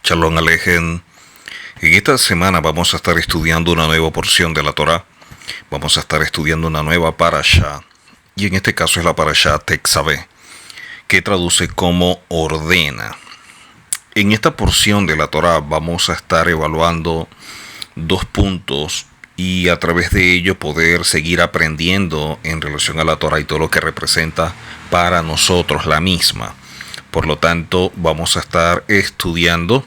Shalom Alejen. En esta semana vamos a estar estudiando una nueva porción de la Torá. Vamos a estar estudiando una nueva parashá. Y en este caso es la parashá Tetzaveh, que traduce como ordena. En esta porción de la Torá vamos a estar evaluando dos puntos y a través de ello poder seguir aprendiendo en relación a la Torá y todo lo que representa para nosotros la misma. Por lo tanto, vamos a estar estudiando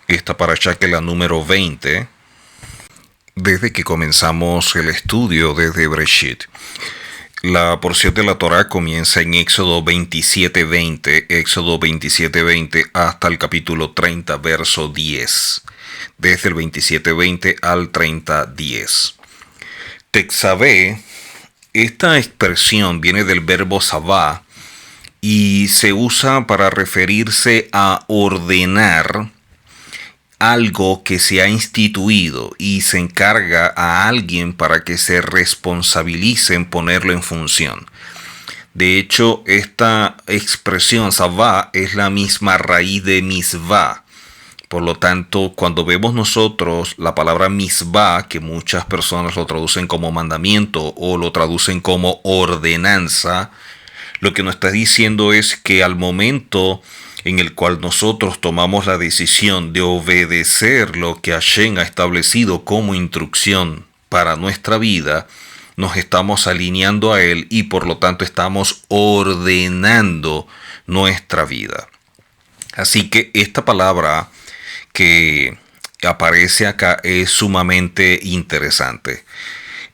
esta parashá, que es la número 20, desde que comenzamos el estudio desde Bereshit. La porción de la Torá comienza en Éxodo 27:20 hasta el capítulo 30, verso 10. Desde el 27:20 al 30:10. Tetzaveh, esta expresión viene del verbo savá y se usa para referirse a ordenar algo que se ha instituido y se encarga a alguien para que se responsabilice en ponerlo en función. De hecho, esta expresión savá es la misma raíz de misvá. Por lo tanto, cuando vemos nosotros la palabra misvá, que muchas personas lo traducen como mandamiento o lo traducen como ordenanza, lo que nos está diciendo es que al momento en el cual nosotros tomamos la decisión de obedecer lo que Hashem ha establecido como instrucción para nuestra vida, nos estamos alineando a Él y por lo tanto estamos ordenando nuestra vida. Así que esta palabra que aparece acá es sumamente interesante.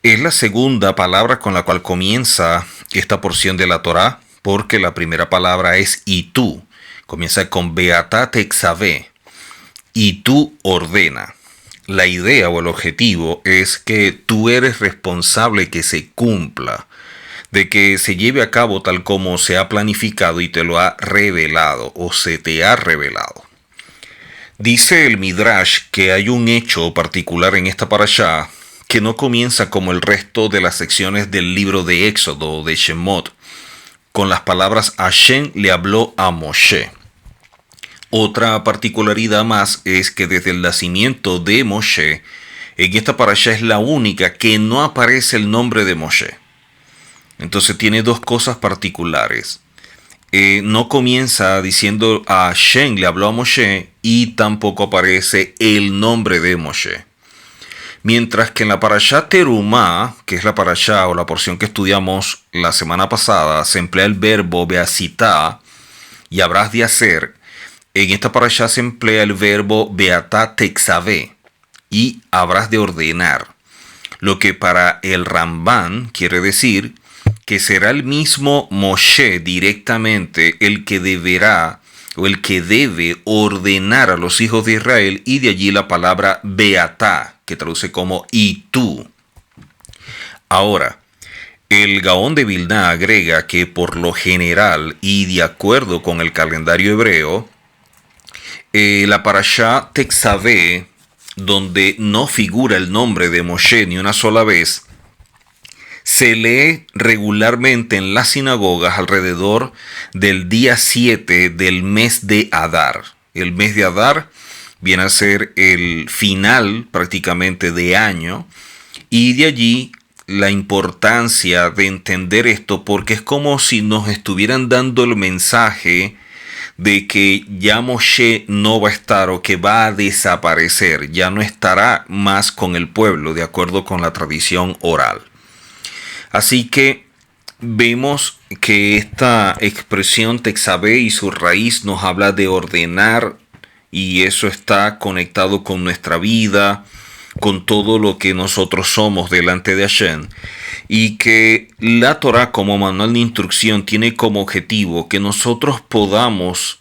Es la segunda palabra con la cual comienza esta porción de la Torá, porque la primera palabra es y tú. Comienza con Beatá Tetzaveh, y tú ordena. La idea o el objetivo es que tú eres responsable que se cumpla, de que se lleve a cabo tal como se ha planificado y te lo ha revelado o se te ha revelado. Dice el Midrash que hay un hecho particular en esta parashá que no comienza como el resto de las secciones del libro de Éxodo o de Shemot, con las palabras Hashem le habló a Moshe. Otra particularidad más es que desde el nacimiento de Moshe, en esta parashá es la única que no aparece el nombre de Moshe. Entonces tiene dos cosas particulares. No comienza diciendo a Hashem le habló a Moshe y tampoco aparece el nombre de Moshe. Mientras que en la parashá Terumá, que es la parashá o la porción que estudiamos la semana pasada, se emplea el verbo beasitá y habrás de hacer. En esta parashá se emplea el verbo Beatá Tetzaveh y habrás de ordenar, lo que para el Rambán quiere decir que será el mismo Moshe directamente el que deberá o el que debe ordenar a los hijos de Israel, y de allí la palabra Beatá, que traduce como y tú. Ahora, el Gaón de Vilna agrega que por lo general y de acuerdo con el calendario hebreo, la parashá Tetzaveh, donde no figura el nombre de Moshe ni una sola vez, se lee regularmente en las sinagogas alrededor del día 7 del mes de Adar. El mes de Adar viene a ser el final prácticamente de año, y de allí la importancia de entender esto, porque es como si nos estuvieran dando el mensaje de que ya Moshe no va a estar o que va a desaparecer, ya no estará más con el pueblo de acuerdo con la tradición oral. Así que vemos que esta expresión Tetzaveh y su raíz nos habla de ordenar, y eso está conectado con nuestra vida, con todo lo que nosotros somos delante de Hashem, y que la Torá como manual de instrucción tiene como objetivo que nosotros podamos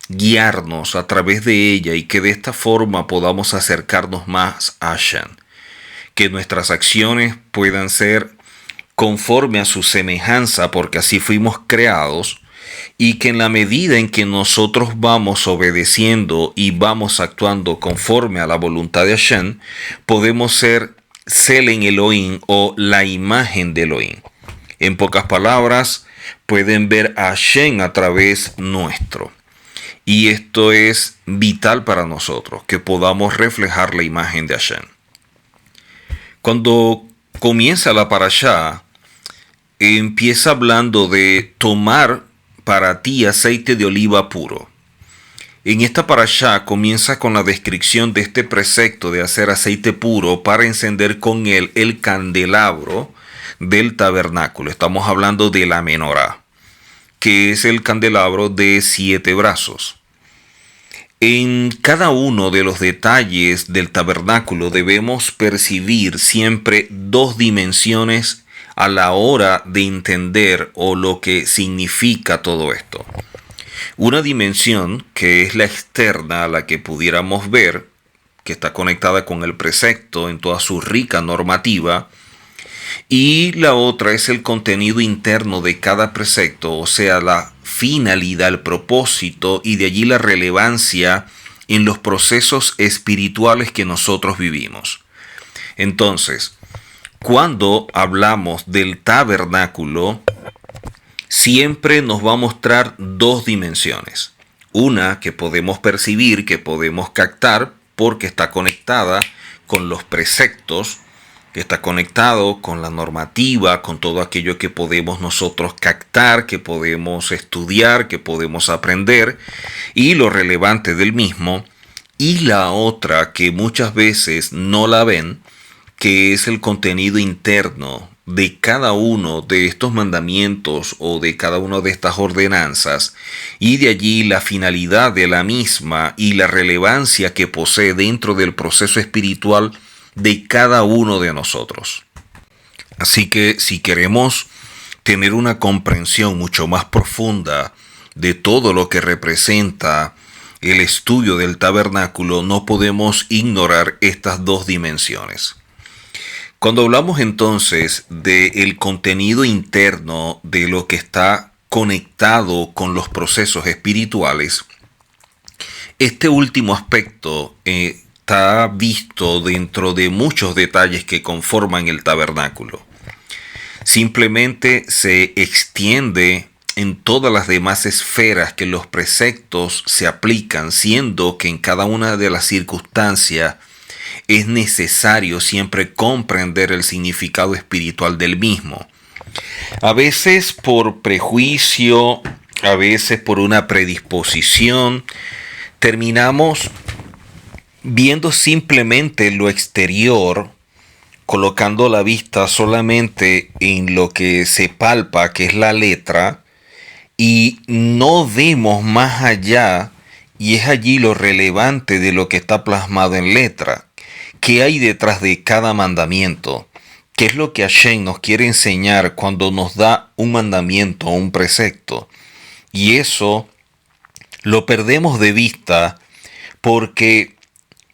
guiarnos a través de ella y que de esta forma podamos acercarnos más a Hashem, que nuestras acciones puedan ser conforme a su semejanza, porque así fuimos creados, y que en la medida en que nosotros vamos obedeciendo y vamos actuando conforme a la voluntad de Hashem, podemos ser Selen Elohim o la imagen de Elohim. En pocas palabras, pueden ver a Hashem a través nuestro. Y esto es vital para nosotros, que podamos reflejar la imagen de Hashem. Cuando comienza la parashá, empieza hablando de tomar para ti aceite de oliva puro. En esta parashá comienza con la descripción de este precepto de hacer aceite puro para encender con él el candelabro del tabernáculo. Estamos hablando de la menorá, que es el candelabro de 7 brazos. En cada uno de los detalles del tabernáculo debemos percibir siempre 2 dimensiones a la hora de entender o lo que significa todo esto. Una dimensión que es la externa, a la que pudiéramos ver, que está conectada con el precepto en toda su rica normativa, y la otra es el contenido interno de cada precepto, o sea, la finalidad, el propósito, y de allí la relevancia en los procesos espirituales que nosotros vivimos. Entonces, cuando hablamos del tabernáculo, siempre nos va a mostrar 2 dimensiones. Una que podemos percibir, que podemos captar, porque está conectada con los preceptos, que está conectado con la normativa, con todo aquello que podemos nosotros captar, que podemos estudiar, que podemos aprender, y lo relevante del mismo. Y la otra que muchas veces no la ven, que es el contenido interno de cada uno de estos mandamientos o de cada una de estas ordenanzas, y de allí la finalidad de la misma y la relevancia que posee dentro del proceso espiritual de cada uno de nosotros. Así que si queremos tener una comprensión mucho más profunda de todo lo que representa el estudio del tabernáculo, no podemos ignorar estas 2 dimensiones. Cuando hablamos entonces del contenido interno de lo que está conectado con los procesos espirituales, este último aspecto está visto dentro de muchos detalles que conforman el tabernáculo. Simplemente se extiende en todas las demás esferas que los preceptos se aplican, siendo que en cada una de las circunstancias es necesario siempre comprender el significado espiritual del mismo. A veces por prejuicio, a veces por una predisposición, terminamos viendo simplemente lo exterior, colocando la vista solamente en lo que se palpa, que es la letra, y no vemos más allá, y es allí lo relevante de lo que está plasmado en letra. ¿Qué hay detrás de cada mandamiento? ¿Qué es lo que Hashem nos quiere enseñar cuando nos da un mandamiento o un precepto? Y eso lo perdemos de vista porque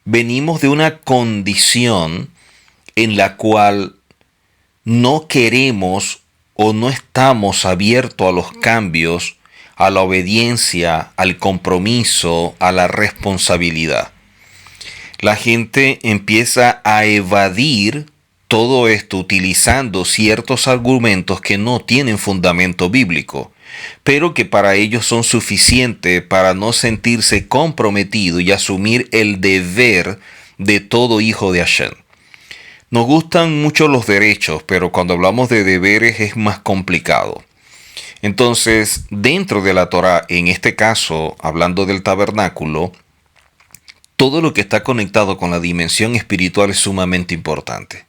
venimos de una condición en la cual no queremos o no estamos abiertos a los cambios, a la obediencia, al compromiso, a la responsabilidad. La gente empieza a evadir todo esto utilizando ciertos argumentos que no tienen fundamento bíblico, pero que para ellos son suficientes para no sentirse comprometido y asumir el deber de todo hijo de Hashem. Nos gustan mucho los derechos, pero cuando hablamos de deberes es más complicado. Entonces, dentro de la Torá, en este caso, hablando del tabernáculo, todo lo que está conectado con la dimensión espiritual es sumamente importante.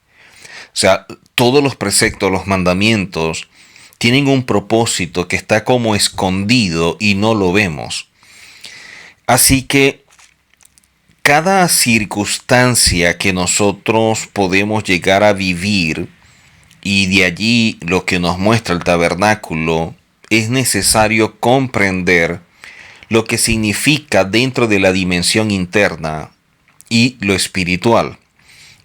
O sea, todos los preceptos, los mandamientos, tienen un propósito que está como escondido y no lo vemos. Así que cada circunstancia que nosotros podemos llegar a vivir, y de allí lo que nos muestra el tabernáculo, es necesario comprender lo que significa dentro de la dimensión interna y lo espiritual.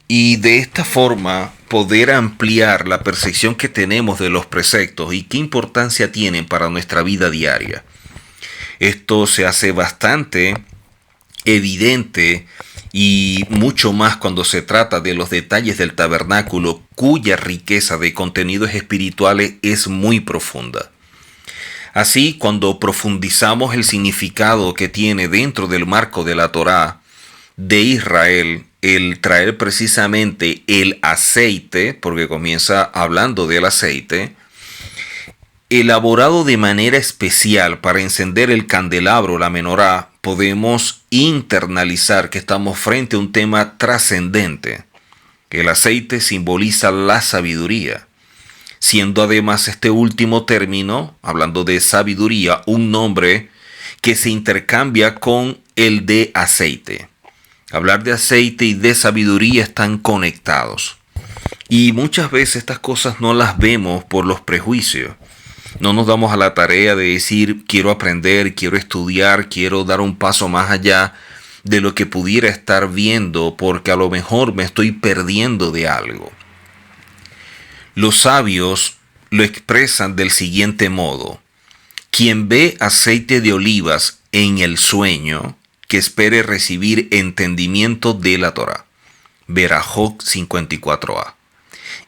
Y de esta forma poder ampliar la percepción que tenemos de los preceptos y qué importancia tienen para nuestra vida diaria. Esto se hace bastante evidente y mucho más cuando se trata de los detalles del tabernáculo, cuya riqueza de contenidos espirituales es muy profunda. Así, cuando profundizamos el significado que tiene dentro del marco de la Torá de Israel, el traer precisamente el aceite, porque comienza hablando del aceite, elaborado de manera especial para encender el candelabro, la menorá, podemos internalizar que estamos frente a un tema trascendente. El aceite simboliza la sabiduría, siendo además este último término, hablando de sabiduría, un nombre que se intercambia con el de aceite. Hablar de aceite y de sabiduría están conectados. Y muchas veces estas cosas no las vemos por los prejuicios. No nos damos a la tarea de decir, quiero aprender, quiero estudiar, quiero dar un paso más allá de lo que pudiera estar viendo, porque a lo mejor me estoy perdiendo de algo. Los sabios lo expresan del siguiente modo: quien ve aceite de olivas en el sueño, que espere recibir entendimiento de la Torá. Berajot 54a.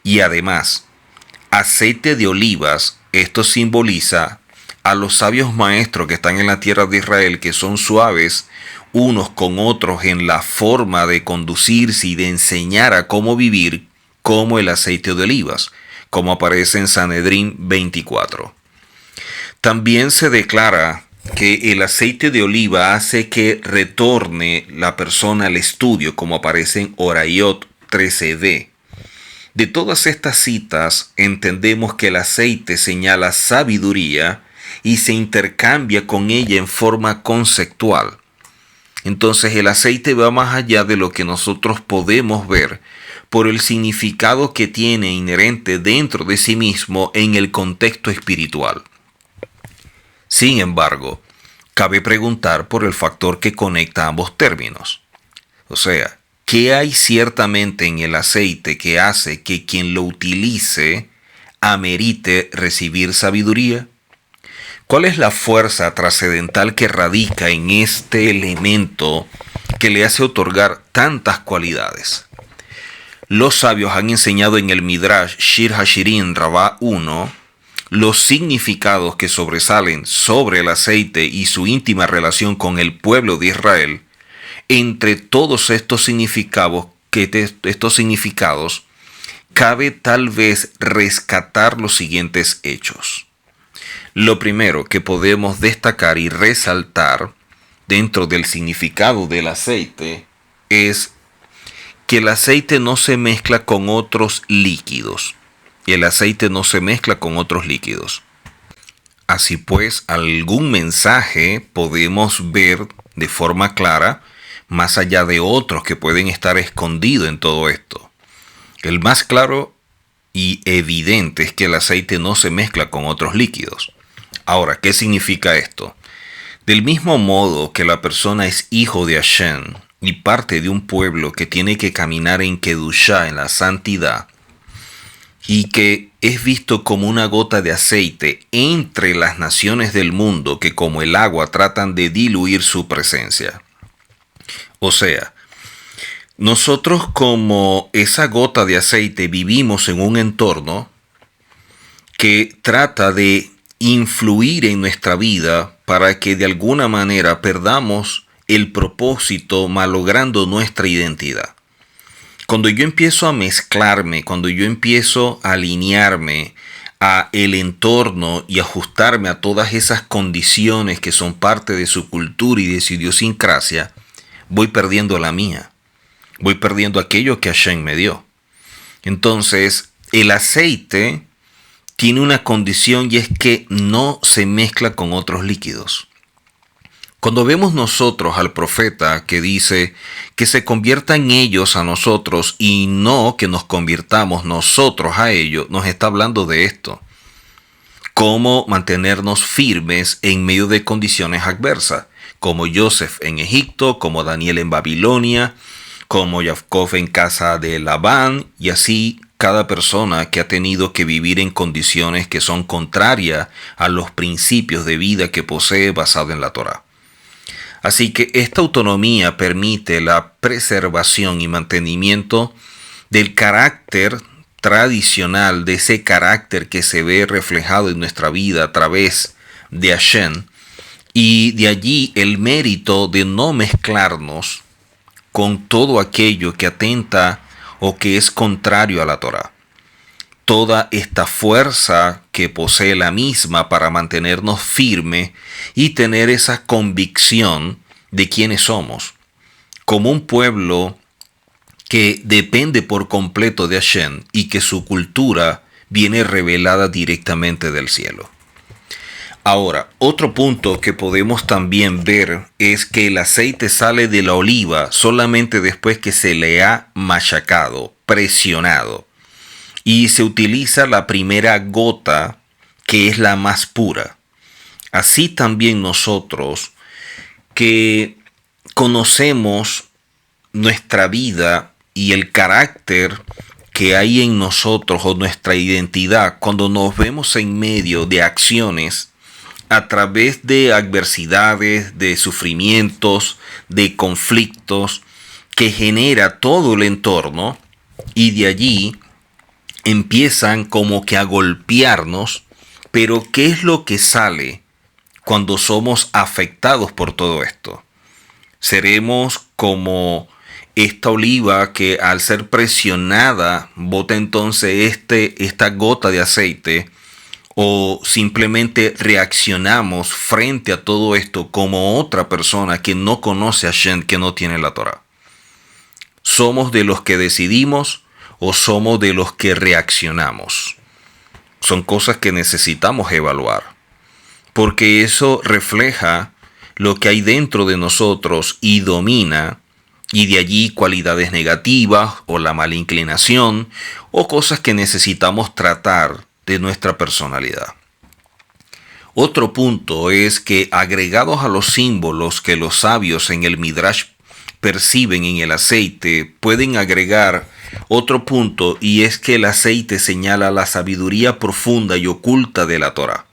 Y además, aceite de olivas, esto simboliza a los sabios maestros que están en la tierra de Israel, que son suaves unos con otros en la forma de conducirse y de enseñar a cómo vivir, como el aceite de olivas, como aparece en Sanedrín 24. También se declara que el aceite de oliva hace que retorne la persona al estudio, como aparece en Orayot 13b. De todas estas citas entendemos que el aceite señala sabiduría y se intercambia con ella en forma conceptual. Entonces el aceite va más allá de lo que nosotros podemos ver por el significado que tiene inherente dentro de sí mismo en el contexto espiritual. Sin embargo, cabe preguntar por el factor que conecta ambos términos. O sea, ¿qué hay ciertamente en el aceite que hace que quien lo utilice amerite recibir sabiduría? ¿Cuál es la fuerza trascendental que radica en este elemento que le hace otorgar tantas cualidades? Los sabios han enseñado en el Midrash Shir Hashirim Rabá 1 los significados que sobresalen sobre el aceite y su íntima relación con el pueblo de Israel. Entre todos estos significados, cabe tal vez rescatar los siguientes hechos. Lo primero que podemos destacar y resaltar dentro del significado del aceite es que el aceite no se mezcla con otros líquidos. El aceite no se mezcla con otros líquidos. Así pues, algún mensaje podemos ver de forma clara, más allá de otros que pueden estar escondidos en todo esto. El más claro y evidente es que el aceite no se mezcla con otros líquidos. Ahora, ¿qué significa esto? Del mismo modo que la persona es hijo de Hashem y parte de un pueblo que tiene que caminar en Kedushá, en la santidad, y que es visto como una gota de aceite entre las naciones del mundo que como el agua tratan de diluir su presencia. O sea, nosotros como esa gota de aceite vivimos en un entorno que trata de influir en nuestra vida para que de alguna manera perdamos el propósito malogrando nuestra identidad. Cuando yo empiezo a mezclarme, cuando yo empiezo a alinearme a el entorno y ajustarme a todas esas condiciones que son parte de su cultura y de su idiosincrasia, voy perdiendo la mía. Voy perdiendo aquello que Hashem me dio. Entonces, el aceite tiene una condición y es que no se mezcla con otros líquidos. Cuando vemos nosotros al profeta que dice que se conviertan ellos a nosotros y no que nos convirtamos nosotros a ellos, nos está hablando de esto. Cómo mantenernos firmes en medio de condiciones adversas, como Joseph en Egipto, como Daniel en Babilonia, como Jacob en casa de Labán, y así cada persona que ha tenido que vivir en condiciones que son contrarias a los principios de vida que posee basado en la Torá. Así que esta autonomía permite la preservación y mantenimiento del carácter tradicional, de ese carácter que se ve reflejado en nuestra vida a través de Hashem, y de allí el mérito de no mezclarnos con todo aquello que atenta o que es contrario a la Torá. Toda esta fuerza que posee la misma para mantenernos firmes y tener esa convicción de quiénes somos, como un pueblo que depende por completo de Hashem y que su cultura viene revelada directamente del cielo. Ahora, otro punto que podemos también ver es que el aceite sale de la oliva solamente después que se le ha machacado, presionado, y se utiliza la primera gota, que es la más pura. Así también nosotros, que conocemos nuestra vida y el carácter que hay en nosotros o nuestra identidad, cuando nos vemos en medio de acciones a través de adversidades, de sufrimientos, de conflictos que genera todo el entorno, y de allí empiezan como que a golpearnos. Pero ¿qué es lo que sale cuando somos afectados por todo esto? Seremos como esta oliva que al ser presionada bota entonces esta gota de aceite, o simplemente reaccionamos frente a todo esto como otra persona que no conoce a Hashem, que no tiene la Torá. ¿Somos de los que decidimos o somos de los que reaccionamos? Son cosas que necesitamos evaluar, porque eso refleja lo que hay dentro de nosotros y domina, y de allí cualidades negativas o la mala inclinación o cosas que necesitamos tratar de nuestra personalidad. Otro punto es que, agregados a los símbolos que los sabios en el Midrash perciben en el aceite, pueden agregar otro punto, y es que el aceite señala la sabiduría profunda y oculta de la Torá.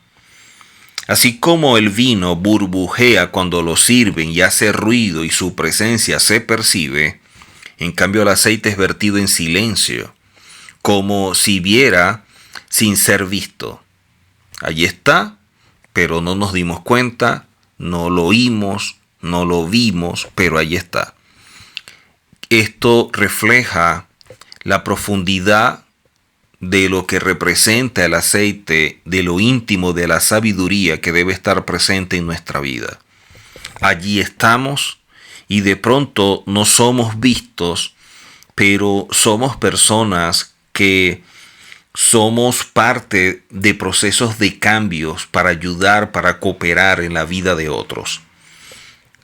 Así como el vino burbujea cuando lo sirven y hace ruido y su presencia se percibe, en cambio el aceite es vertido en silencio, como si viera sin ser visto. Allí está, pero no nos dimos cuenta, no lo oímos, no lo vimos, pero allí está. Esto refleja la profundidad de lo que representa el aceite, de lo íntimo de la sabiduría que debe estar presente en nuestra vida. Allí estamos y de pronto no somos vistos, pero somos personas que somos parte de procesos de cambios para ayudar, para cooperar en la vida de otros.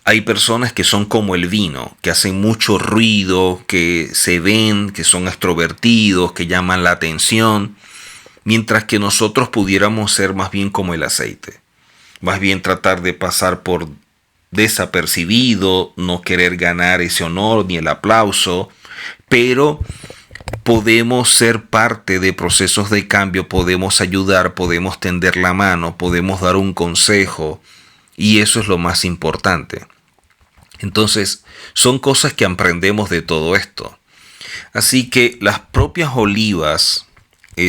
Hay personas que son como el vino, que hacen mucho ruido, que se ven, que son extrovertidos, que llaman la atención, mientras que nosotros pudiéramos ser más bien como el aceite. Más bien tratar de pasar por desapercibido, no querer ganar ese honor ni el aplauso, pero podemos ser parte de procesos de cambio, podemos ayudar, podemos tender la mano, podemos dar un consejo, y eso es lo más importante. Entonces, son cosas que aprendemos de todo esto. Así que las propias olivas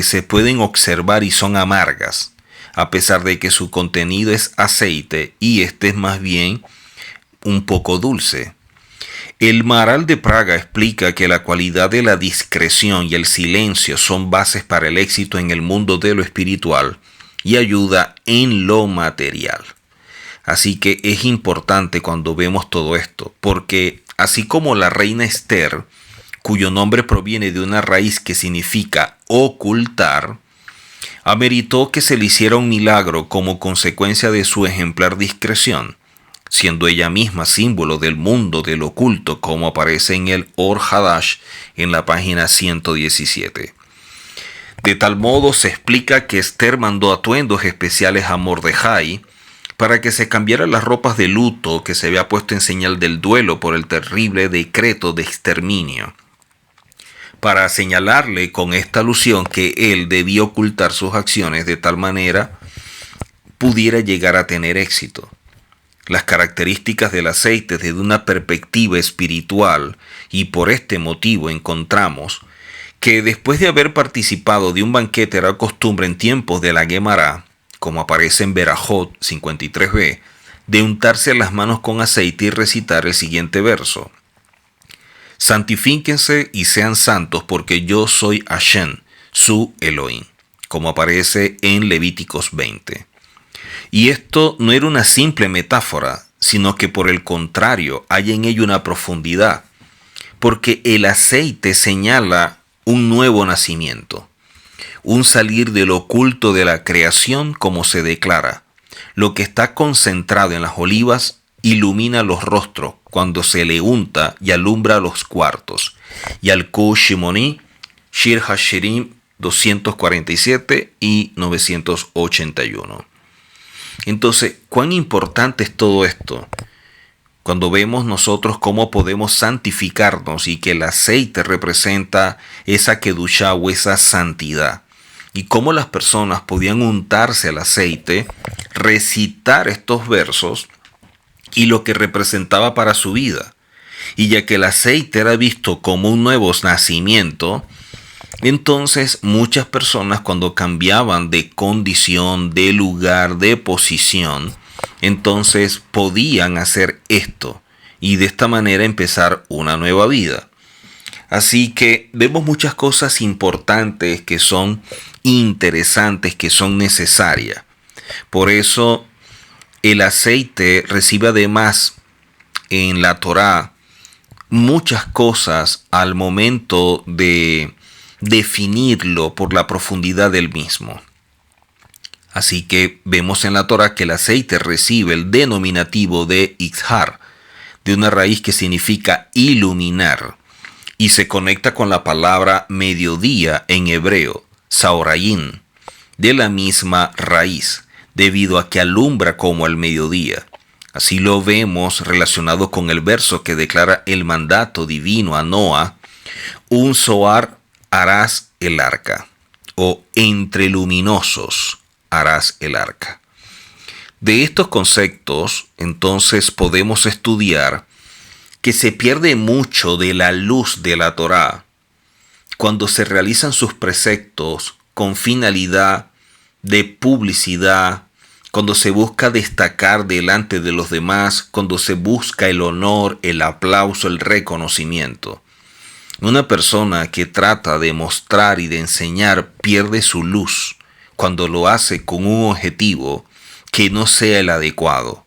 se pueden observar y son amargas, a pesar de que su contenido es aceite y este es más bien un poco dulce. El Maharal de Praga explica que la cualidad de la discreción y el silencio son bases para el éxito en el mundo de lo espiritual y ayuda en lo material. Así que es importante cuando vemos todo esto, porque así como la reina Esther, cuyo nombre proviene de una raíz que significa ocultar, ameritó que se le hiciera un milagro como consecuencia de su ejemplar discreción, siendo ella misma símbolo del mundo del oculto, como aparece en el Or Hadash en la página 117. De tal modo se explica que Esther mandó atuendos especiales a Mordejai para que se cambiara las ropas de luto que se había puesto en señal del duelo por el terrible decreto de exterminio, para señalarle con esta alusión que él debía ocultar sus acciones de tal manera pudiera llegar a tener éxito. Las características del aceite desde una perspectiva espiritual, y por este motivo encontramos que después de haber participado de un banquete era costumbre en tiempos de la Guemará como aparece en Berajot 53b, de untarse las manos con aceite y recitar el siguiente verso: santifíquense y sean santos porque yo soy Hashem, su Elohim, como aparece en Levíticos 20. Y esto no era una simple metáfora, sino que por el contrario hay en ello una profundidad, porque el aceite señala un nuevo nacimiento, un salir del oculto de la creación, como se declara. Lo que está concentrado en las olivas ilumina los rostros cuando se le unta y alumbra los cuartos. Y al Shimoni, Shir Hashirim 247 y 981. Entonces, ¿cuán importante es todo esto? Cuando vemos nosotros cómo podemos santificarnos y que el aceite representa esa kedushá o esa santidad, y cómo las personas podían untarse al aceite, recitar estos versos y lo que representaba para su vida. Y ya que el aceite era visto como un nuevo nacimiento, entonces muchas personas, cuando cambiaban de condición, de lugar, de posición, entonces podían hacer esto y de esta manera empezar una nueva vida. Así que vemos muchas cosas importantes que son interesantes, que son necesarias. Por eso el aceite recibe además en la Torá muchas cosas al momento de definirlo por la profundidad del mismo. Así que vemos en la Torá que el aceite recibe el denominativo de Itzhar, de una raíz que significa iluminar, y se conecta con la palabra mediodía en hebreo, Saorayim, de la misma raíz, debido a que alumbra como el mediodía. Así lo vemos relacionado con el verso que declara el mandato divino a Noah: un Zohar harás el arca, o entre luminosos harás el arca. De estos conceptos, entonces, podemos estudiar que se pierde mucho de la luz de la Torá cuando se realizan sus preceptos con finalidad de publicidad, cuando se busca destacar delante de los demás, cuando se busca el honor, el aplauso, el reconocimiento. Una persona que trata de mostrar y de enseñar pierde su luz cuando lo hace con un objetivo que no sea el adecuado.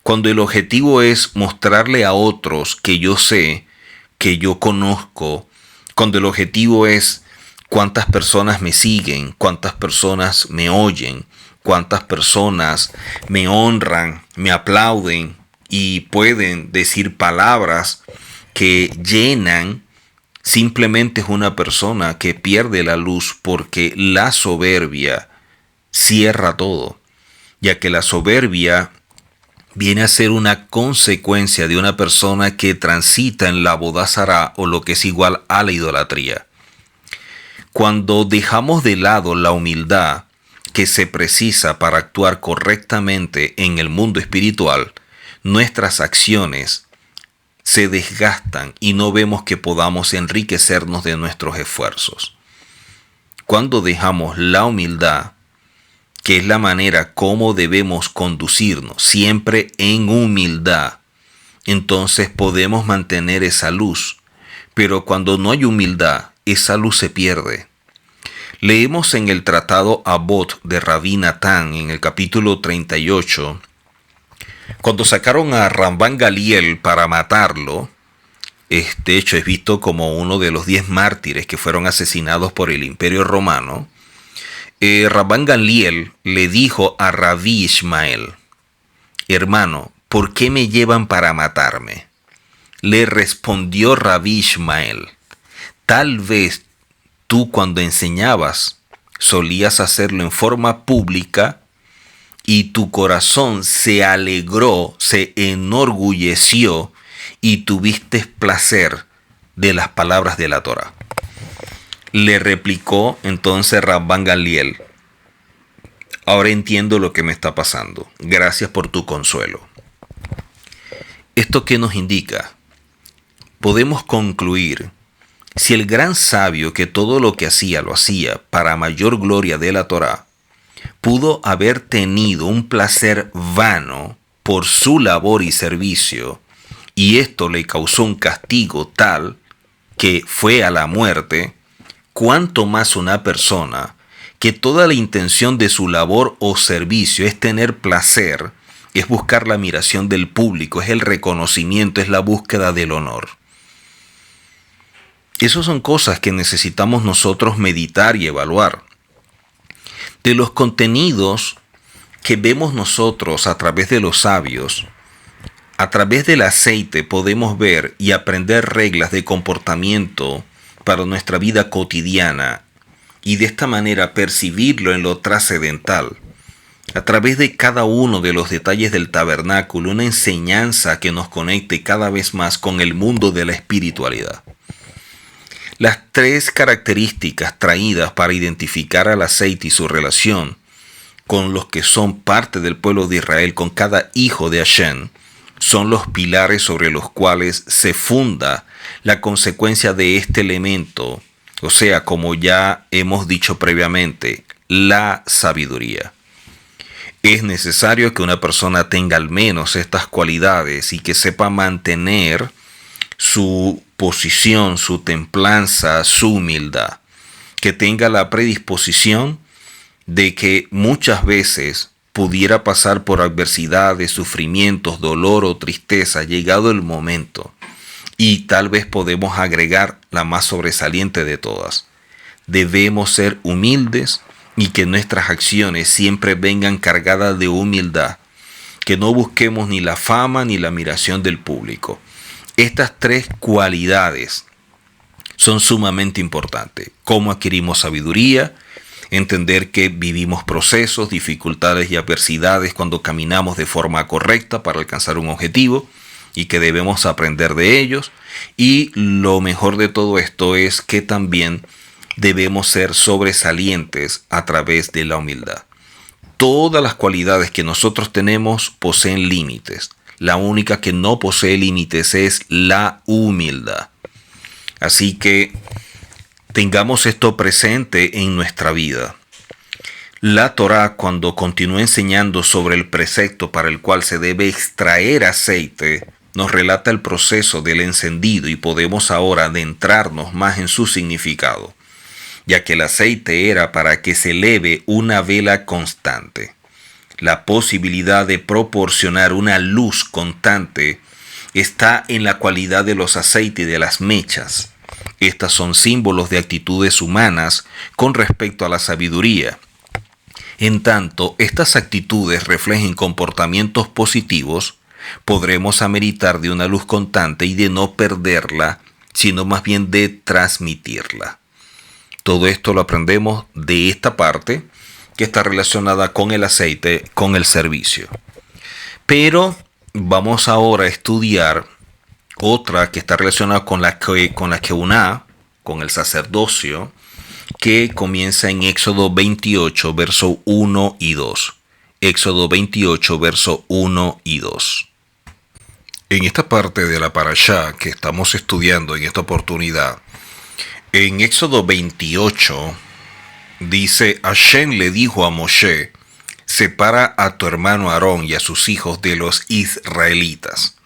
Cuando el objetivo es mostrarle a otros que yo sé, que yo conozco, cuando el objetivo es cuántas personas me siguen, cuántas personas me oyen, cuántas personas me honran, me aplauden y pueden decir palabras que llenan, simplemente es una persona que pierde la luz, porque la soberbia cierra todo, ya que la soberbia viene a ser una consecuencia de una persona que transita en la bodazara, o lo que es igual a la idolatría. Cuando dejamos de lado la humildad que se precisa para actuar correctamente en el mundo espiritual, nuestras acciones se desgastan y no vemos que podamos enriquecernos de nuestros esfuerzos. Cuando dejamos la humildad, que es la manera como debemos conducirnos, siempre en humildad, entonces podemos mantener esa luz. Pero cuando no hay humildad, esa luz se pierde. Leemos en el tratado Abot de Rabbi Natán, en el capítulo 38, cuando sacaron a Ramban Galiel para matarlo. Este hecho es visto como uno de los 10 mártires que fueron asesinados por el Imperio Romano. Ramban Galiel le dijo a Rabbi Ishmael: hermano, ¿por qué me llevan para matarme? Le respondió Rabbi Ishmael: tal vez tú, cuando enseñabas, solías hacerlo en forma pública y tu corazón se alegró, se enorgulleció y tuviste placer de las palabras de la Torá. Le replicó entonces Ramban Galiel: ahora entiendo lo que me está pasando. Gracias por tu consuelo. ¿Esto qué nos indica? Podemos concluir, si el gran sabio que todo lo que hacía lo hacía para mayor gloria de la Torá, pudo haber tenido un placer vano por su labor y servicio, y esto le causó un castigo tal que fue a la muerte, cuanto más una persona que toda la intención de su labor o servicio es tener placer, es buscar la admiración del público, es el reconocimiento, es la búsqueda del honor. Esas son cosas que necesitamos nosotros meditar y evaluar. De los contenidos que vemos nosotros a través de los sabios, a través del aceite podemos ver y aprender reglas de comportamiento para nuestra vida cotidiana y de esta manera percibirlo en lo trascendental. A través de cada uno de los detalles del tabernáculo, una enseñanza que nos conecte cada vez más con el mundo de la espiritualidad. Las tres características traídas para identificar al aceite y su relación con los que son parte del pueblo de Israel, con cada hijo de Hashem, son los pilares sobre los cuales se funda la consecuencia de este elemento, o sea, como ya hemos dicho previamente, la sabiduría. Es necesario que una persona tenga al menos estas cualidades y que sepa mantener su posición, su templanza, su humildad, que tenga la predisposición de que muchas veces pudiera pasar por adversidades, sufrimientos, dolor o tristeza, llegado el momento, y tal vez podemos agregar la más sobresaliente de todas. Debemos ser humildes y que nuestras acciones siempre vengan cargadas de humildad, que no busquemos ni la fama ni la admiración del público. Estas tres cualidades son sumamente importantes. ¿Cómo adquirimos sabiduría? Entender que vivimos procesos, dificultades y adversidades cuando caminamos de forma correcta para alcanzar un objetivo y que debemos aprender de ellos. Y lo mejor de todo esto es que también debemos ser sobresalientes a través de la humildad. Todas las cualidades que nosotros tenemos poseen límites. La única que no posee límites es la humildad. Así que tengamos esto presente en nuestra vida. La Torá, cuando continúa enseñando sobre el precepto para el cual se debe extraer aceite, nos relata el proceso del encendido y podemos ahora adentrarnos más en su significado, ya que el aceite era para que se eleve una vela constante. La posibilidad de proporcionar una luz constante está en la cualidad de los aceites y de las mechas. Estas son símbolos de actitudes humanas con respecto a la sabiduría. En tanto, estas actitudes reflejen comportamientos positivos, podremos ameritar de una luz constante y de no perderla, sino más bien de transmitirla. Todo esto lo aprendemos de esta parte que está relacionada con el aceite, con el servicio. Pero vamos ahora a estudiar otra que está relacionada con la Keuná, con el sacerdocio, que comienza en Éxodo 28, verso 1 y 2. Éxodo 28, verso 1 y 2. En esta parte de la parashá que estamos estudiando en esta oportunidad, en Éxodo 28, dice: Hashem le dijo a Moshe: separa a tu hermano Aarón y a sus hijos de los israelitas.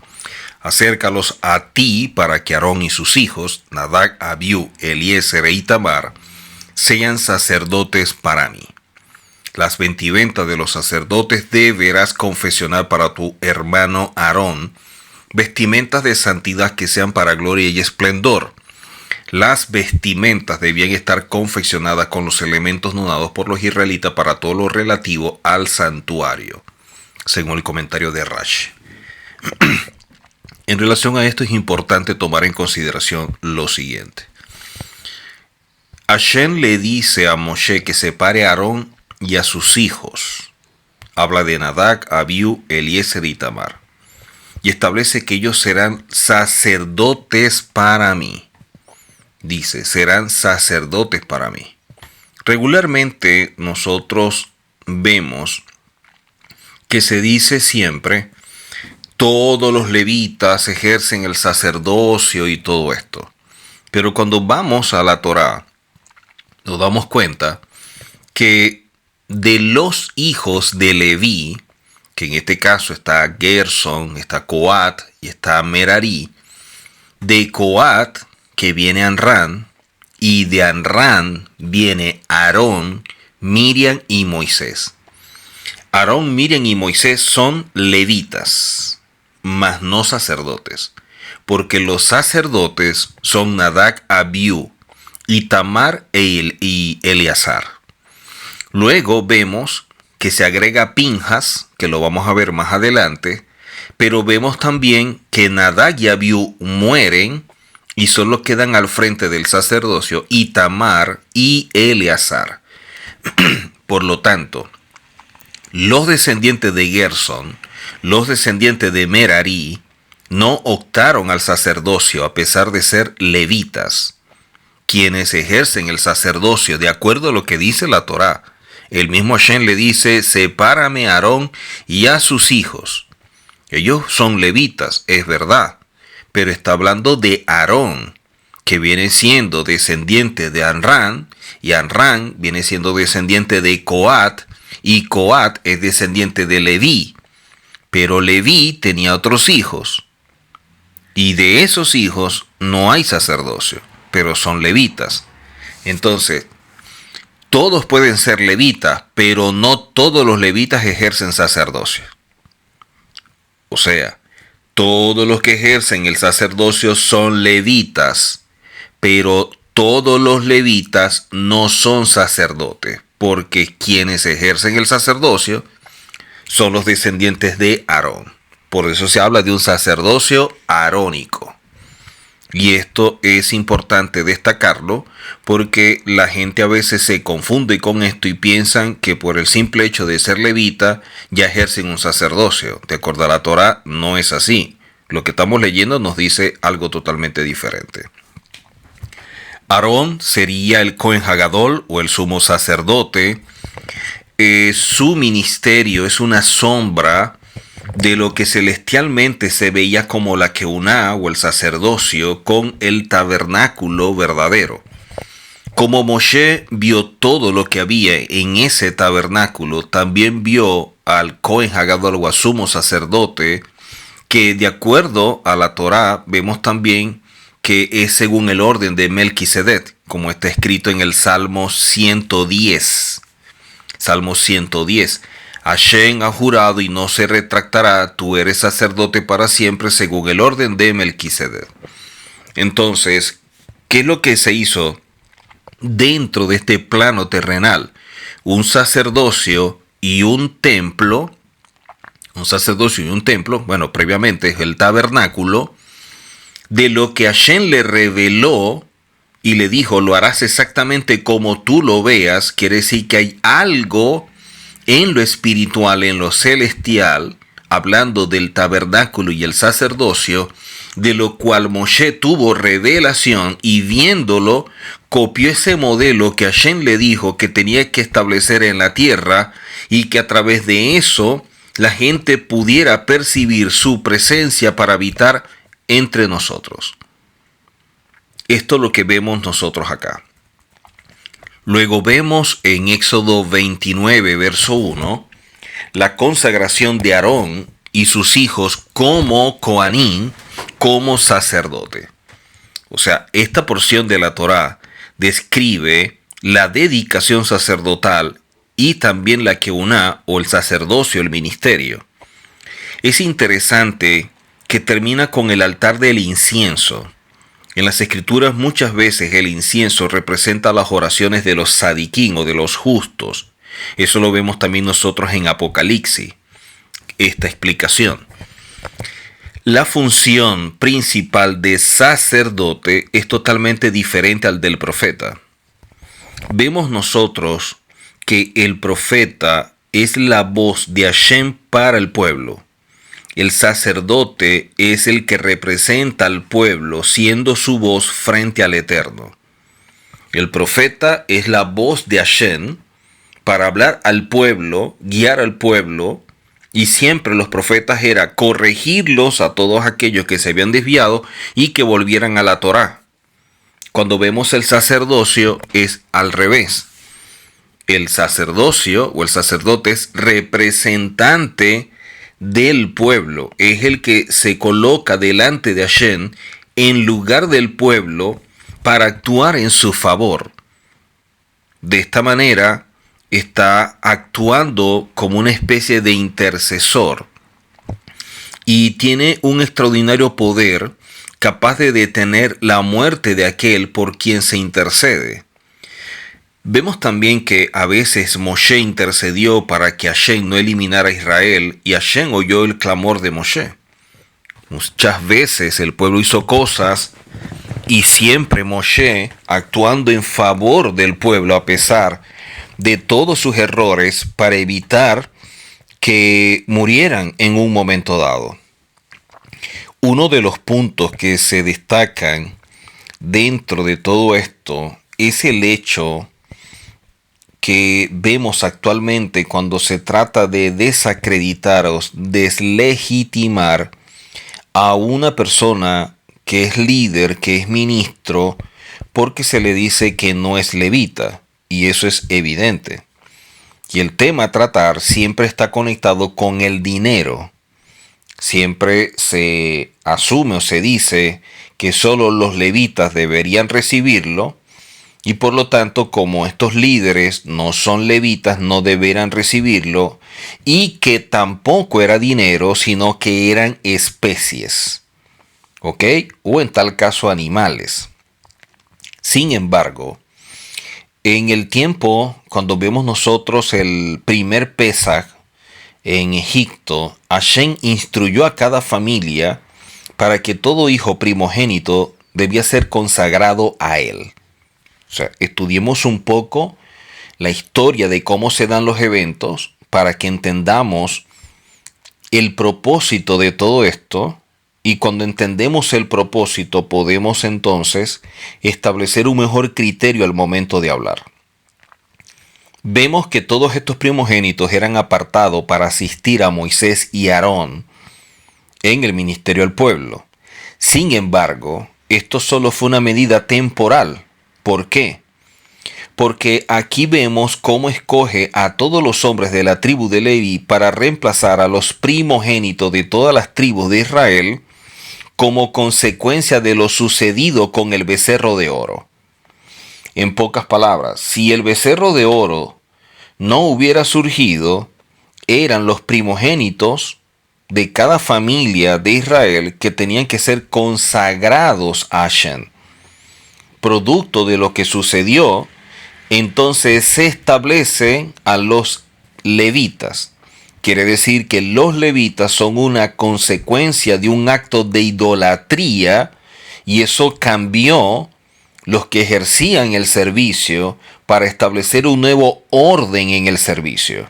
Acércalos a ti para que Aarón y sus hijos, Nadab, Abiú, Eliezer e Itamar, sean sacerdotes para mí. Las vestimentas de los sacerdotes deberás confeccionar para tu hermano Aarón, vestimentas de santidad que sean para gloria y esplendor. Las vestimentas debían estar confeccionadas con los elementos donados por los israelitas para todo lo relativo al santuario, según el comentario de Rashi. En relación a esto es importante tomar en consideración lo siguiente. Hashem le dice a Moshe que separe a Aarón y a sus hijos. Habla de Nadab, Abiú, Eliezer y Itamar. Y establece que ellos serán sacerdotes para mí. Dice, serán sacerdotes para mí. Regularmente nosotros vemos que se dice siempre: todos los levitas ejercen el sacerdocio y todo esto. Pero cuando vamos a la Torá, nos damos cuenta que de los hijos de Leví, que en este caso está Gerson, está Coat y está Merari, de Coat que viene Amram, y de Amram viene Aarón, Miriam y Moisés. Aarón, Miriam y Moisés son levitas, mas no sacerdotes, porque los sacerdotes son Nadab, Abiú, Itamar y Eleazar. Luego vemos que se agrega Pinjas, que lo vamos a ver más adelante, pero vemos también que Nadab y Abiú mueren y solo quedan al frente del sacerdocio Itamar y Eleazar. Por lo tanto, los descendientes de Gerson, los descendientes de Merari, no optaron al sacerdocio a pesar de ser levitas, quienes ejercen el sacerdocio de acuerdo a lo que dice la Torá. El mismo Hashem le dice, sepárame a Aarón y a sus hijos. Ellos son levitas, es verdad, pero está hablando de Aarón, que viene siendo descendiente de Amram, y Amram viene siendo descendiente de Coat, y Coat es descendiente de Leví. Pero Leví tenía otros hijos, y de esos hijos no hay sacerdocio, pero son levitas. Entonces, todos pueden ser levitas, pero no todos los levitas ejercen sacerdocio. O sea, todos los que ejercen el sacerdocio son levitas, pero todos los levitas no son sacerdotes, porque quienes ejercen el sacerdocio son los descendientes de Aarón. Por eso se habla de un sacerdocio arónico. Y esto es importante destacarlo porque la gente a veces se confunde con esto y piensan que por el simple hecho de ser levita ya ejercen un sacerdocio. De acuerdo a la Torá, no es así. Lo que estamos leyendo nos dice algo totalmente diferente. Aarón sería el Cohen Hagadol o el sumo sacerdote. Su ministerio es una sombra de lo que celestialmente se veía como la Keuná o el sacerdocio con el tabernáculo verdadero. Como Moshe vio todo lo que había en ese tabernáculo, también vio al Cohen Hagadol o al sumo sacerdote, que de acuerdo a la Torá vemos también que es según el orden de Melquisedec, como está escrito en el Salmo 110. Salmo 110. Hashem ha jurado y no se retractará, tú eres sacerdote para siempre según el orden de Melquisedec. Entonces, ¿qué es lo que se hizo dentro de este plano terrenal? Un sacerdocio y un templo. Un sacerdocio y un templo, bueno, previamente es el tabernáculo, de lo que Hashem le reveló y le dijo, lo harás exactamente como tú lo veas. Quiere decir que hay algo en lo espiritual, en lo celestial, hablando del tabernáculo y el sacerdocio, de lo cual Moshe tuvo revelación y viéndolo, copió ese modelo que Hashem le dijo que tenía que establecer en la tierra y que a través de eso la gente pudiera percibir su presencia para habitar entre nosotros. Esto es lo que vemos nosotros acá. Luego vemos en Éxodo 29, verso 1, la consagración de Aarón y sus hijos como Coanín, como sacerdote. O sea, esta porción de la Torá describe la dedicación sacerdotal y también la Keuná o el sacerdocio, el ministerio. Es interesante que termina con el altar del incienso. En las escrituras muchas veces el incienso representa las oraciones de los sadiquín o de los justos. Eso lo vemos también nosotros en Apocalipsis, esta explicación. La función principal de sacerdote es totalmente diferente al del profeta. Vemos nosotros que el profeta es la voz de Hashem para el pueblo. El sacerdote es el que representa al pueblo, siendo su voz frente al Eterno. El profeta es la voz de Hashem para hablar al pueblo, guiar al pueblo, y siempre los profetas era corregirlos a todos aquellos que se habían desviado y que volvieran a la Torá. Cuando vemos el sacerdocio es al revés. El sacerdocio o el sacerdote es representante del pueblo, es el que se coloca delante de Hashem en lugar del pueblo para actuar en su favor. De esta manera está actuando como una especie de intercesor y tiene un extraordinario poder capaz de detener la muerte de aquel por quien se intercede. Vemos también que a veces Moshe intercedió para que Hashem no eliminara a Israel y Hashem oyó el clamor de Moshe. Muchas veces el pueblo hizo cosas y siempre Moshe actuando en favor del pueblo a pesar de todos sus errores para evitar que murieran en un momento dado. Uno de los puntos que se destacan dentro de todo esto es el hecho que vemos actualmente cuando se trata de desacreditar o deslegitimar a una persona que es líder, que es ministro, porque se le dice que no es levita, y eso es evidente. Y el tema a tratar siempre está conectado con el dinero. Siempre se asume o se dice que solo los levitas deberían recibirlo, y por lo tanto, como estos líderes no son levitas, no deberán recibirlo, y que tampoco era dinero, sino que eran especies, ¿ok? O en tal caso animales. Sin embargo, en el tiempo, cuando vemos nosotros el primer Pesaj en Egipto, Hashem instruyó a cada familia para que todo hijo primogénito debía ser consagrado a él. O sea, estudiemos un poco la historia de cómo se dan los eventos para que entendamos el propósito de todo esto, y cuando entendemos el propósito podemos entonces establecer un mejor criterio al momento de hablar. Vemos que todos estos primogénitos eran apartados para asistir a Moisés y Aarón en el ministerio al pueblo. Sin embargo, esto solo fue una medida temporal. ¿Por qué? Porque aquí vemos cómo escoge a todos los hombres de la tribu de Leví para reemplazar a los primogénitos de todas las tribus de Israel como consecuencia de lo sucedido con el becerro de oro. En pocas palabras, si el becerro de oro no hubiera surgido, eran los primogénitos de cada familia de Israel que tenían que ser consagrados a Hashem. Producto de lo que sucedió, entonces se establece a los levitas. Quiere decir que los levitas son una consecuencia de un acto de idolatría, y eso cambió los que ejercían el servicio para establecer un nuevo orden en el servicio.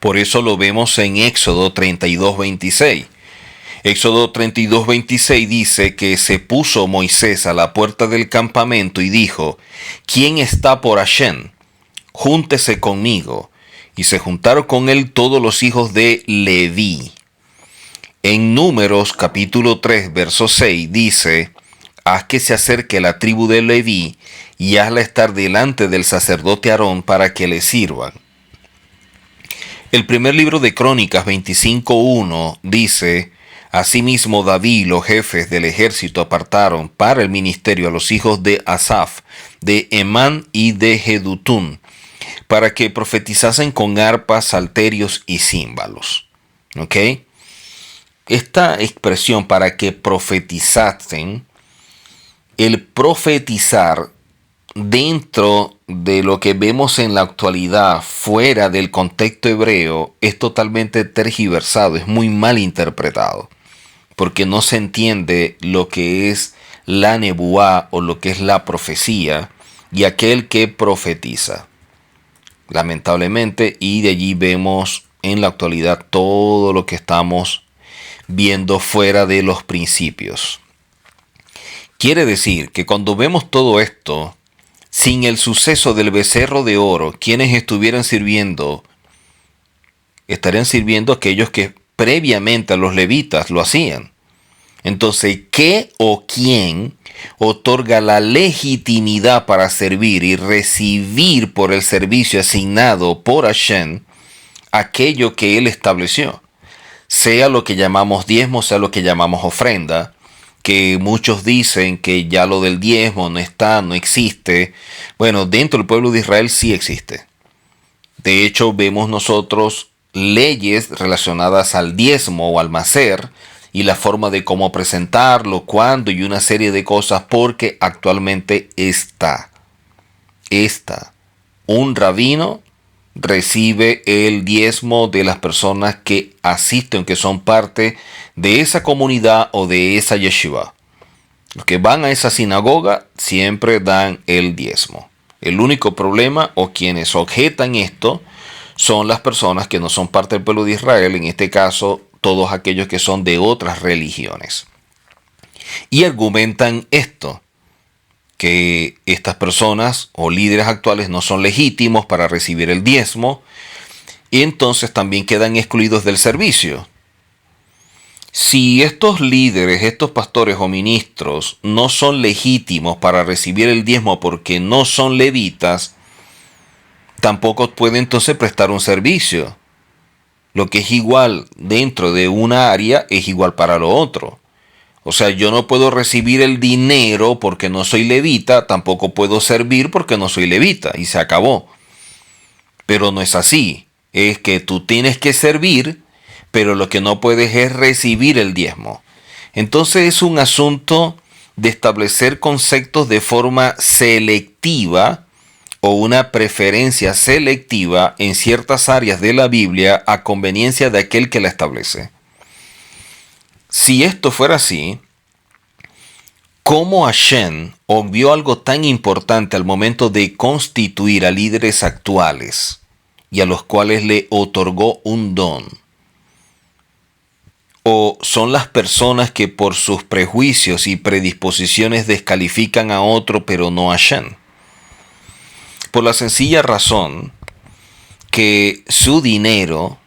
Por eso lo vemos en Éxodo 32:26. Éxodo 32:26 dice que se puso Moisés a la puerta del campamento y dijo: ¿Quién está por Hashem? Júntese conmigo. Y se juntaron con él todos los hijos de Leví. En Números capítulo 3, verso 6 dice: haz que se acerque la tribu de Leví y hazla estar delante del sacerdote Aarón para que le sirvan. El primer libro de Crónicas 25:1 dice: asimismo David y los jefes del ejército apartaron para el ministerio a los hijos de Asaf, de Emán y de Jedutún, para que profetizasen con arpas, salterios y címbalos. ¿Ok? Esta expresión, para que profetizasen, el profetizar dentro de lo que vemos en la actualidad fuera del contexto hebreo es totalmente tergiversado, es muy mal interpretado, porque no se entiende lo que es la nebuá o lo que es la profecía y aquel que profetiza. Lamentablemente, y de allí vemos en la actualidad todo lo que estamos viendo fuera de los principios. Quiere decir que cuando vemos todo esto, sin el suceso del becerro de oro, quienes estuvieran sirviendo, estarían sirviendo aquellos que previamente a los levitas lo hacían. Entonces, ¿qué o quién otorga la legitimidad para servir y recibir por el servicio asignado por Hashem aquello que él estableció? Sea lo que llamamos diezmo, sea lo que llamamos ofrenda, que muchos dicen que ya lo del diezmo no está, no existe. Bueno, dentro del pueblo de Israel sí existe. De hecho, vemos nosotros leyes relacionadas al diezmo o al macer y la forma de cómo presentarlo, cuándo y una serie de cosas, porque actualmente está. Un rabino recibe el diezmo de las personas que asisten, que son parte de esa comunidad o de esa yeshiva. Los que van a esa sinagoga siempre dan el diezmo. El único problema o quienes objetan esto son las personas que no son parte del pueblo de Israel, en este caso todos aquellos que son de otras religiones. Y argumentan esto, que estas personas o líderes actuales no son legítimos para recibir el diezmo y entonces también quedan excluidos del servicio. Si estos líderes, estos pastores o ministros no son legítimos para recibir el diezmo porque no son levitas, tampoco pueden entonces prestar un servicio. Lo que es igual dentro de una área es igual para lo otro. O sea, yo no puedo recibir el dinero porque no soy levita, tampoco puedo servir porque no soy levita, y se acabó. Pero no es así. Es que tú tienes que servir, pero lo que no puedes es recibir el diezmo. Entonces es un asunto de establecer conceptos de forma selectiva o una preferencia selectiva en ciertas áreas de la Biblia a conveniencia de aquel que la establece. Si esto fuera así, ¿cómo Hashem obvió algo tan importante al momento de constituir a líderes actuales y a los cuales le otorgó un don? ¿O son las personas que por sus prejuicios y predisposiciones descalifican a otro pero no a Hashem? Por la sencilla razón que su dinero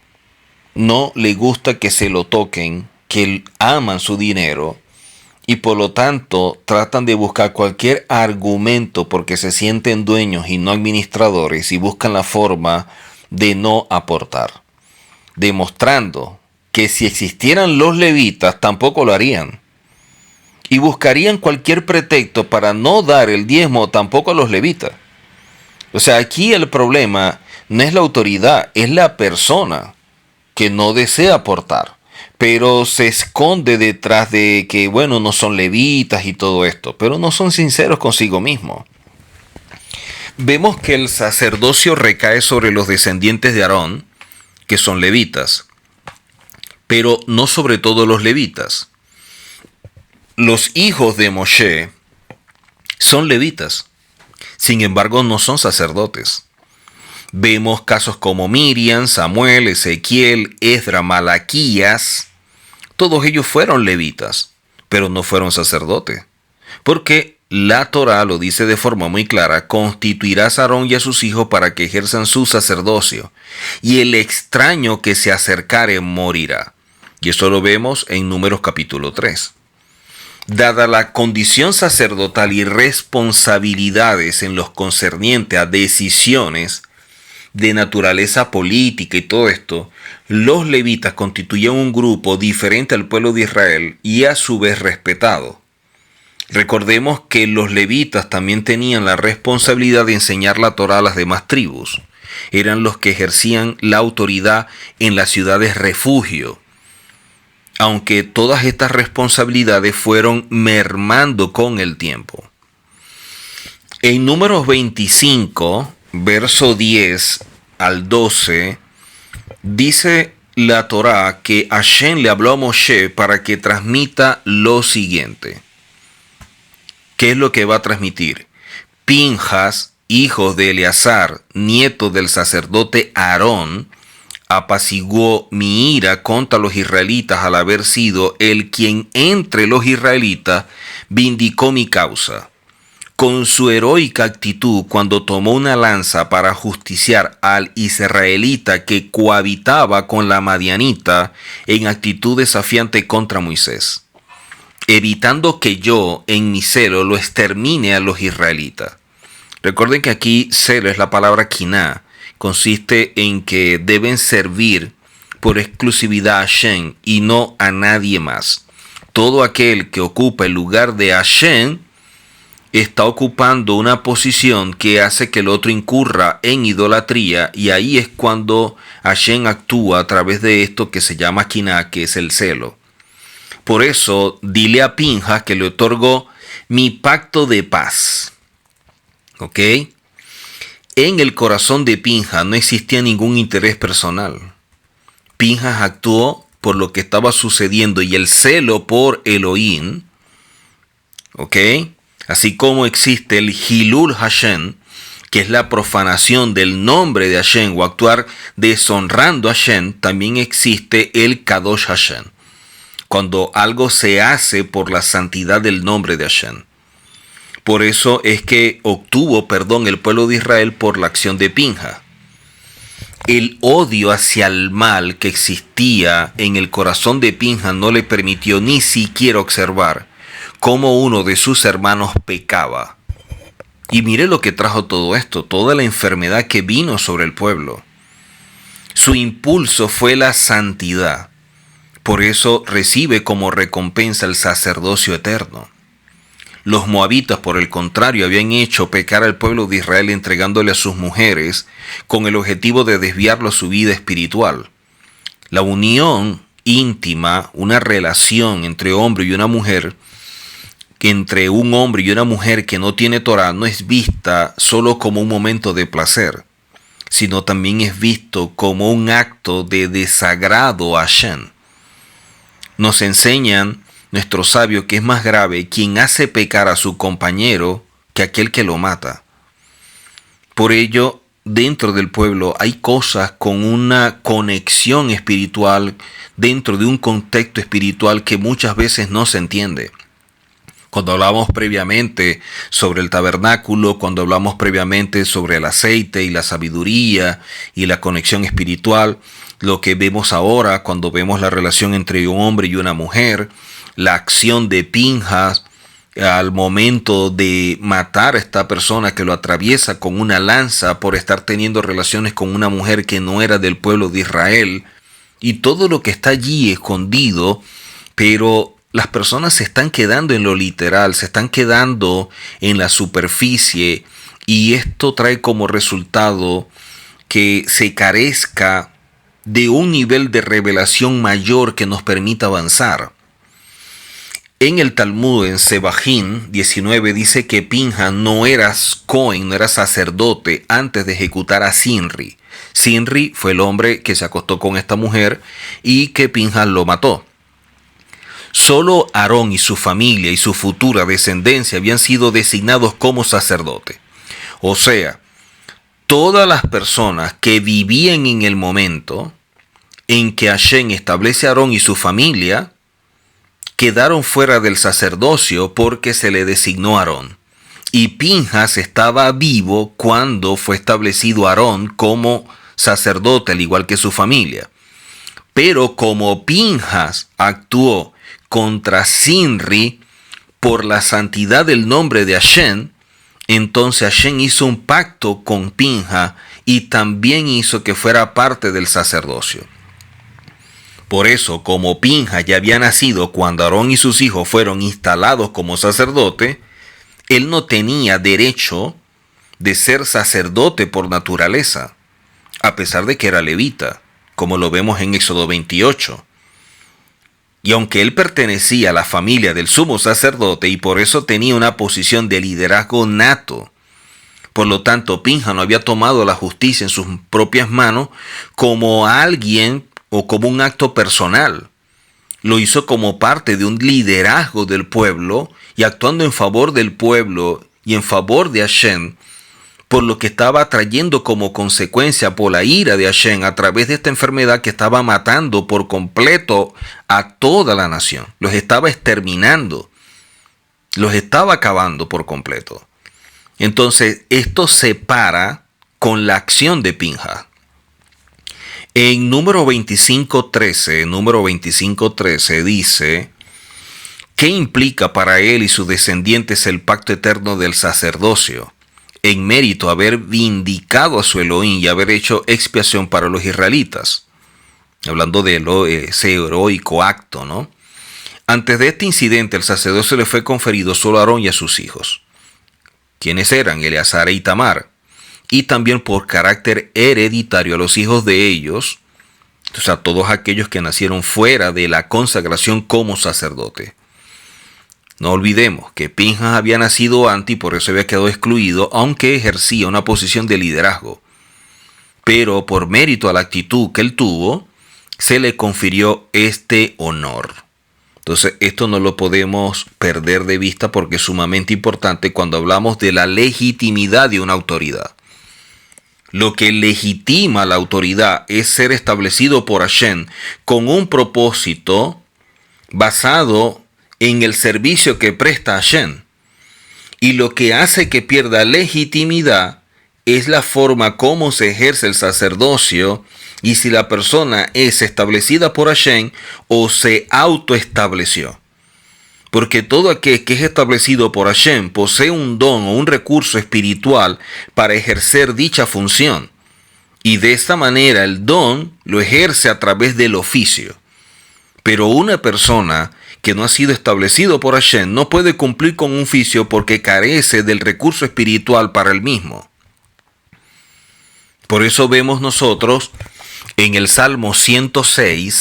no le gusta que se lo toquen, que aman su dinero y por lo tanto tratan de buscar cualquier argumento porque se sienten dueños y no administradores y buscan la forma de no aportar, demostrando que si existieran los levitas tampoco lo harían y buscarían cualquier pretexto para no dar el diezmo tampoco a los levitas. O sea, aquí el problema no es la autoridad, es la persona que no desea aportar, pero se esconde detrás de que, bueno, no son levitas y todo esto, pero no son sinceros consigo mismos. Vemos que el sacerdocio recae sobre los descendientes de Aarón, que son levitas, pero no sobre todos los levitas. Los hijos de Moshe son levitas, sin embargo no son sacerdotes. Vemos casos como Miriam, Samuel, Ezequiel, Esdras, Malaquías. Todos ellos fueron levitas, pero no fueron sacerdotes. Porque la Torá lo dice de forma muy clara: constituirás a Aarón y a sus hijos para que ejerzan su sacerdocio, y el extraño que se acercare morirá. Y esto lo vemos en Números capítulo 3. Dada la condición sacerdotal y responsabilidades en los concernientes a decisiones de naturaleza política y todo esto, los levitas constituían un grupo diferente al pueblo de Israel y a su vez respetado. Recordemos que los levitas también tenían la responsabilidad de enseñar la Torá a las demás tribus. Eran los que ejercían la autoridad en las ciudades refugio. Aunque todas estas responsabilidades fueron mermando con el tiempo. En Números 25, verso 10 al 12, dice la Torá que Hashem le habló a Moshe para que transmita lo siguiente. ¿Qué es lo que va a transmitir? Pinjas, hijo de Eleazar, nieto del sacerdote Aarón, apaciguó mi ira contra los israelitas al haber sido el quien entre los israelitas vindicó mi causa. Con su heroica actitud cuando tomó una lanza para justiciar al israelita que cohabitaba con la madianita en actitud desafiante contra Moisés. evitando que yo en mi celo lo extermine a los israelitas. Recuerden que aquí celo es la palabra quiná, consiste en que deben servir por exclusividad a Hashem y no a nadie más. Todo aquel que ocupa el lugar de Hashem está ocupando una posición que hace que el otro incurra en idolatría, y ahí es cuando Hashem actúa a través de esto que se llama quiná, que es el celo. Por eso dile a Pinjas que le otorgó mi pacto de paz. ¿Ok? En el corazón de Pinjas no existía ningún interés personal. Pinjas actuó por lo que estaba sucediendo y el celo por Elohim. ¿Ok? Así como existe el Hilul Hashem, que es la profanación del nombre de Hashem o actuar deshonrando a Hashem, también existe el Kadosh Hashem, cuando algo se hace por la santidad del nombre de Hashem. Por eso es que obtuvo perdón el pueblo de Israel por la acción de Pinjas. El odio hacia el mal que existía en el corazón de Pinjas no le permitió ni siquiera observar cómo uno de sus hermanos pecaba. Y mire lo que trajo todo esto, toda la enfermedad que vino sobre el pueblo. Su impulso fue la santidad. Por eso recibe como recompensa el sacerdocio eterno. Los moabitas, por el contrario, habían hecho pecar al pueblo de Israel entregándole a sus mujeres con el objetivo de desviarlo a su vida espiritual. La unión íntima, una relación entre hombre y una mujer, entre un hombre y una mujer que no tiene Torah, no es vista solo como un momento de placer, sino también es visto como un acto de desagrado a Hashem. Nos enseñan nuestros sabios que es más grave quien hace pecar a su compañero que aquel que lo mata. Por ello, dentro del pueblo hay cosas con una conexión espiritual, dentro de un contexto espiritual que muchas veces no se entiende. Cuando hablamos previamente sobre el tabernáculo, cuando hablamos previamente sobre el aceite y la sabiduría y la conexión espiritual, lo que vemos ahora cuando vemos la relación entre un hombre y una mujer, la acción de Pinjas al momento de matar a esta persona que lo atraviesa con una lanza por estar teniendo relaciones con una mujer que no era del pueblo de Israel, y todo lo que está allí escondido, pero las personas se están quedando en lo literal, se están quedando en la superficie, y esto trae como resultado que se carezca de un nivel de revelación mayor que nos permita avanzar. En el Talmud, en Sebajín 19, dice que Pinjas no era Cohen, no era sacerdote antes de ejecutar a Sinri. Sinri fue el hombre que se acostó con esta mujer y que Pinjas lo mató. Solo Aarón y su familia y su futura descendencia habían sido designados como sacerdote. O sea, todas las personas que vivían en el momento en que Hashem establece a Aarón y su familia quedaron fuera del sacerdocio porque se le designó a Aarón. Y Pinjas estaba vivo cuando fue establecido Aarón como sacerdote, al igual que su familia. Pero como Pinjas actuó contra Sinri por la santidad del nombre de Hashem, entonces Hashem hizo un pacto con Pinjas y también hizo que fuera parte del sacerdocio. Por eso, como Pinjas ya había nacido cuando Aarón y sus hijos fueron instalados como sacerdote, él no tenía derecho de ser sacerdote por naturaleza, a pesar de que era levita, como lo vemos en Éxodo 28. Y aunque él pertenecía a la familia del sumo sacerdote y por eso tenía una posición de liderazgo nato, por lo tanto Pinjas no había tomado la justicia en sus propias manos como alguien o como un acto personal. Lo hizo como parte de un liderazgo del pueblo y actuando en favor del pueblo y en favor de Hashem, por lo que estaba trayendo como consecuencia por la ira de Hashem a través de esta enfermedad que estaba matando por completo a toda la nación. Los estaba exterminando, los estaba acabando por completo. Entonces esto se para con la acción de Pinjas. En número 25.13 dice ¿Qué implica para él y sus descendientes el pacto eterno del sacerdocio? En mérito a haber vindicado a su Elohim y haber hecho expiación para los israelitas. Hablando de ese heroico acto, ¿no? Antes de este incidente, el sacerdocio le fue conferido solo a Aarón y a sus hijos. ¿Quiénes eran? Eleazar e Itamar. Y también por carácter hereditario a los hijos de ellos, o sea, todos aquellos que nacieron fuera de la consagración como sacerdote. No olvidemos que Pinjas había nacido antes y por eso había quedado excluido, aunque ejercía una posición de liderazgo. Pero por mérito a la actitud que él tuvo, se le confirió este honor. Entonces, esto no lo podemos perder de vista porque es sumamente importante cuando hablamos de la legitimidad de una autoridad. Lo que legitima la autoridad es ser establecido por Hashem con un propósito basado en el servicio que presta Hashem. Y lo que hace que pierda legitimidad es la forma como se ejerce el sacerdocio y si la persona es establecida por Hashem o se autoestableció. Porque todo aquel que es establecido por Hashem posee un don o un recurso espiritual para ejercer dicha función. Y de esta manera el don lo ejerce a través del oficio. Pero una persona que no ha sido establecido por Hashem no puede cumplir con un oficio porque carece del recurso espiritual para el mismo. Por eso vemos nosotros en el Salmo 106,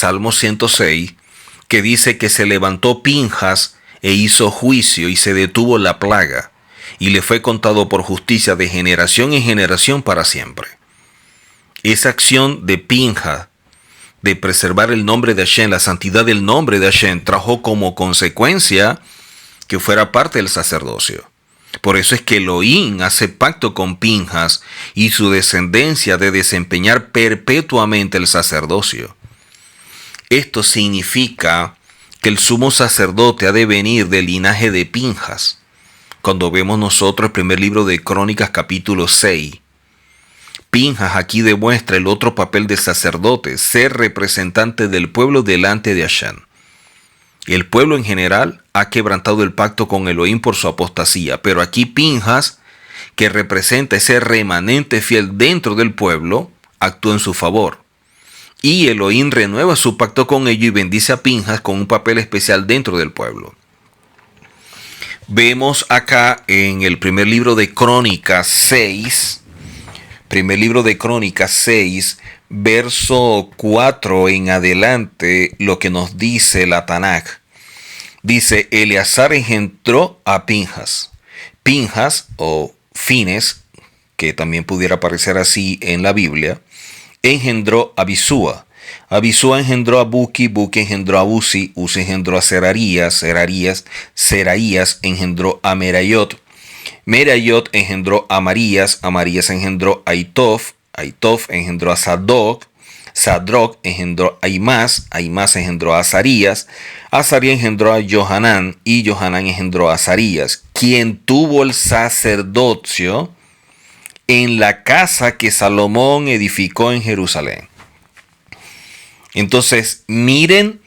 que dice que se levantó Pinjas e hizo juicio y se detuvo la plaga, y le fue contado por justicia de generación en generación para siempre. Esa acción de Pinjas, de preservar el nombre de Hashem, la santidad del nombre de Hashem, trajo como consecuencia que fuera parte del sacerdocio. Por eso es que Elohim hace pacto con Pinjas y su descendencia de desempeñar perpetuamente el sacerdocio. Esto significa que el sumo sacerdote ha de venir del linaje de Pinjas. Cuando vemos nosotros el primer libro de Crónicas capítulo 6, Pinjas aquí demuestra el otro papel del sacerdote, ser representante del pueblo delante de Hashem. El pueblo en general ha quebrantado el pacto con Elohim por su apostasía, pero aquí Pinjas, que representa ese remanente fiel dentro del pueblo, actúa en su favor. Y Elohim renueva su pacto con ellos y bendice a Pinjas con un papel especial dentro del pueblo. Vemos acá en el primer libro de Crónicas 6, verso 4 en adelante, lo que nos dice la Tanaj. Dice, Eleazar engendró a Pinjas. Pinjas o Fines, que también pudiera aparecer así en la Biblia, engendró a Abisúa. Abisúa engendró a Buki, Buki engendró a Uzi, Uzi engendró a Seraías engendró a Merayot, Merayot engendró a Amarías, Amarías engendró a Aitof, Aitof engendró a Sadoc, Sadroc engendró a Aimás, Aimás engendró a Azarías, Azarías engendró a Johanán y Johanán engendró a Azarías, quien tuvo el sacerdocio en la casa que Salomón edificó en Jerusalén. Entonces, miren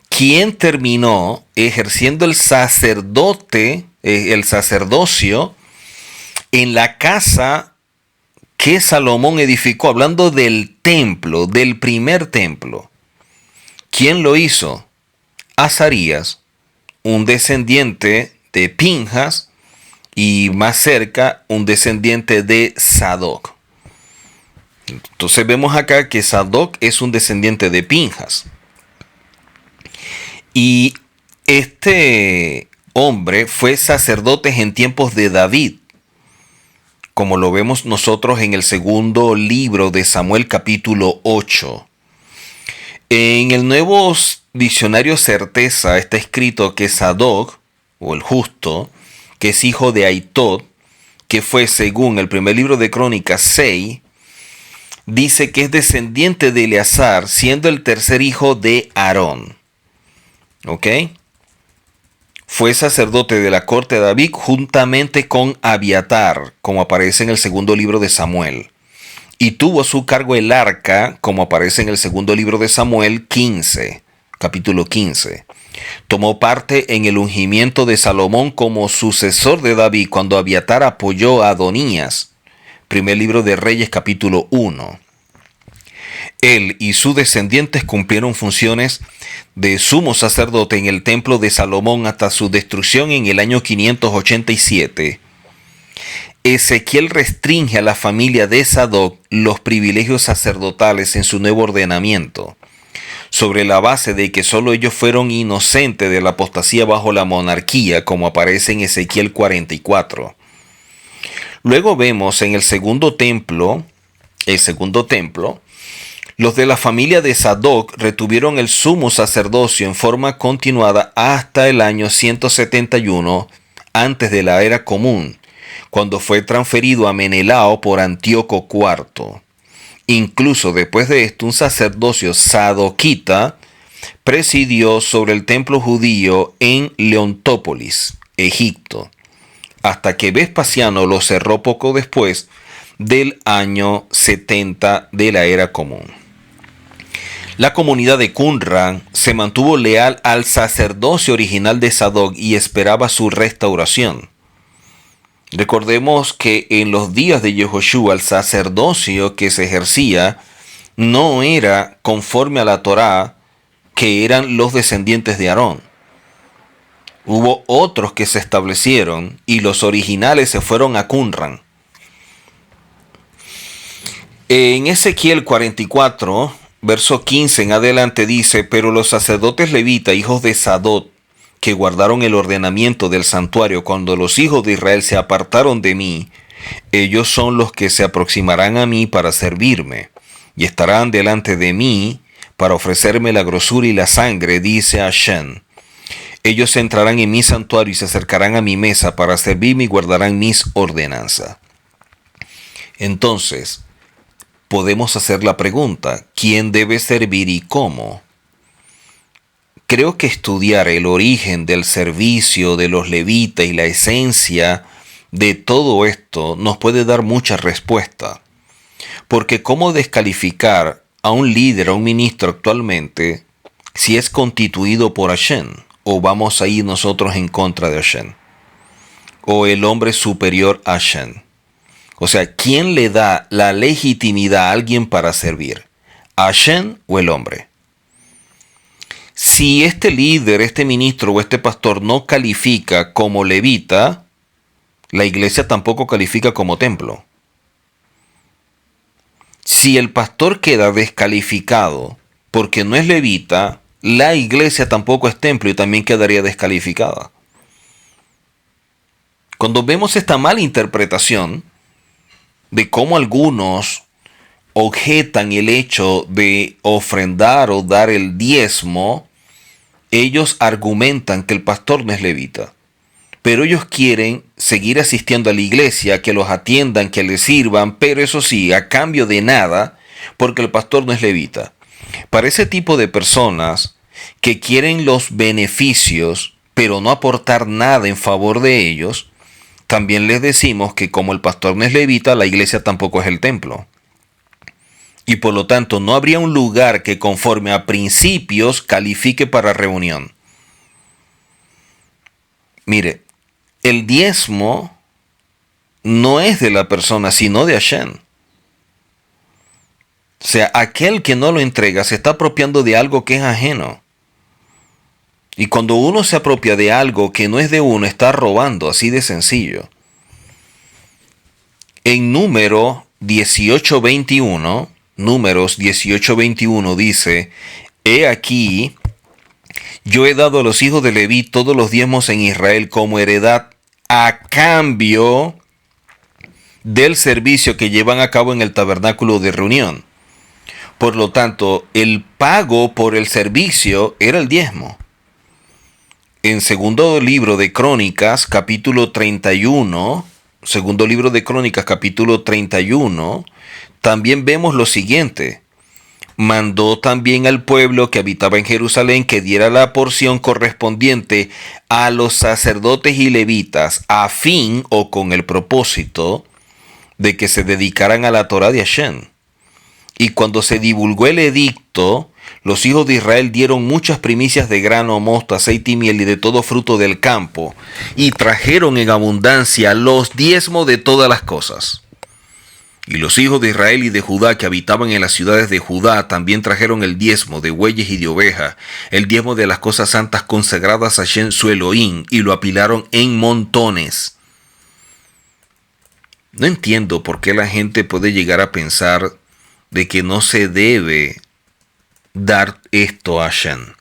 quién terminó ejerciendo el sacerdocio en la casa que Salomón edificó, hablando del templo, del primer templo. ¿Quién lo hizo? Azarías, un descendiente de Pinjas y más cerca un descendiente de Sadoc. Entonces vemos acá que Sadoc es un descendiente de Pinjas. Y este hombre fue sacerdote en tiempos de David, como lo vemos nosotros en el segundo libro de Samuel capítulo 8. En el nuevo diccionario Certeza está escrito que Sadoc, o el justo, que es hijo de Aitod, que fue según el primer libro de Crónicas 6, dice que es descendiente de Eleazar, siendo el tercer hijo de Aarón. ¿Ok? Fue sacerdote de la corte de David juntamente con Abiatar, como aparece en el segundo libro de Samuel. Y tuvo a su cargo el arca, como aparece en el segundo libro de Samuel 15, capítulo 15. Tomó parte en el ungimiento de Salomón como sucesor de David cuando Abiatar apoyó a Adonías. Primer libro de Reyes, capítulo 1. Él y sus descendientes cumplieron funciones de sumo sacerdote en el templo de Salomón hasta su destrucción en el año 587. Ezequiel restringe a la familia de Sadoc los privilegios sacerdotales en su nuevo ordenamiento, sobre la base de que solo ellos fueron inocentes de la apostasía bajo la monarquía, como aparece en Ezequiel 44. Luego vemos en el segundo templo, los de la familia de Sadoc retuvieron el sumo sacerdocio en forma continuada hasta el año 171 antes de la era común, cuando fue transferido a Menelao por Antíoco IV. Incluso después de esto, un sacerdocio sadoquita presidió sobre el templo judío en Leontópolis, Egipto, hasta que Vespasiano lo cerró poco después del año 70 de la era común. La comunidad de Qumran se mantuvo leal al sacerdocio original de Sadoc y esperaba su restauración. Recordemos que en los días de Yehoshua el sacerdocio que se ejercía no era conforme a la Torá, que eran los descendientes de Aarón. Hubo otros que se establecieron y los originales se fueron a Qumran. En Ezequiel 44, verso 15 en adelante dice: pero los sacerdotes levitas, hijos de Sadoc, que guardaron el ordenamiento del santuario cuando los hijos de Israel se apartaron de mí, ellos son los que se aproximarán a mí para servirme, y estarán delante de mí para ofrecerme la grosura y la sangre, dice Hashem. Ellos entrarán en mi santuario y se acercarán a mi mesa para servirme y guardarán mis ordenanzas. Entonces, podemos hacer la pregunta: ¿quién debe servir y cómo? Creo que estudiar el origen del servicio de los levitas y la esencia de todo esto nos puede dar mucha respuesta. Porque ¿cómo descalificar a un líder, a un ministro actualmente, si es constituido por Hashem? ¿O vamos a ir nosotros en contra de Hashem? ¿O el hombre superior a Hashem? O sea, ¿quién le da la legitimidad a alguien para servir? ¿Hashem o el hombre? Si este líder, este ministro o este pastor no califica como levita, la iglesia tampoco califica como templo. Si el pastor queda descalificado porque no es levita, la iglesia tampoco es templo y también quedaría descalificada. Cuando vemos esta mala interpretación de cómo algunos objetan el hecho de ofrendar o dar el diezmo, ellos argumentan que el pastor no es levita, pero ellos quieren seguir asistiendo a la iglesia, que los atiendan, que les sirvan, pero eso sí, a cambio de nada, porque el pastor no es levita. Para ese tipo de personas que quieren los beneficios, pero no aportar nada en favor de ellos, también les decimos que como el pastor no es levita, la iglesia tampoco es el templo. Y por lo tanto no habría un lugar que conforme a principios califique para reunión. Mire, el diezmo no es de la persona, sino de Hashem. O sea, aquel que no lo entrega se está apropiando de algo que es ajeno. Y cuando uno se apropia de algo que no es de uno, está robando, así de sencillo. En Números 18:21 dice: he aquí, yo he dado a los hijos de Leví todos los diezmos en Israel como heredad a cambio del servicio que llevan a cabo en el tabernáculo de reunión. Por lo tanto, el pago por el servicio era el diezmo. En segundo libro de Crónicas, capítulo 31, también vemos lo siguiente: mandó también al pueblo que habitaba en Jerusalén que diera la porción correspondiente a los sacerdotes y levitas, a fin o con el propósito de que se dedicaran a la Torá de Hashem. Y cuando se divulgó el edicto, los hijos de Israel dieron muchas primicias de grano, mosto, aceite y miel y de todo fruto del campo, y trajeron en abundancia los diezmos de todas las cosas. Y los hijos de Israel y de Judá que habitaban en las ciudades de Judá también trajeron el diezmo de bueyes y de ovejas, el diezmo de las cosas santas consagradas a Hashem su Elohim, y lo apilaron en montones. No entiendo por qué la gente puede llegar a pensar de que no se debe dar esto a Hashem,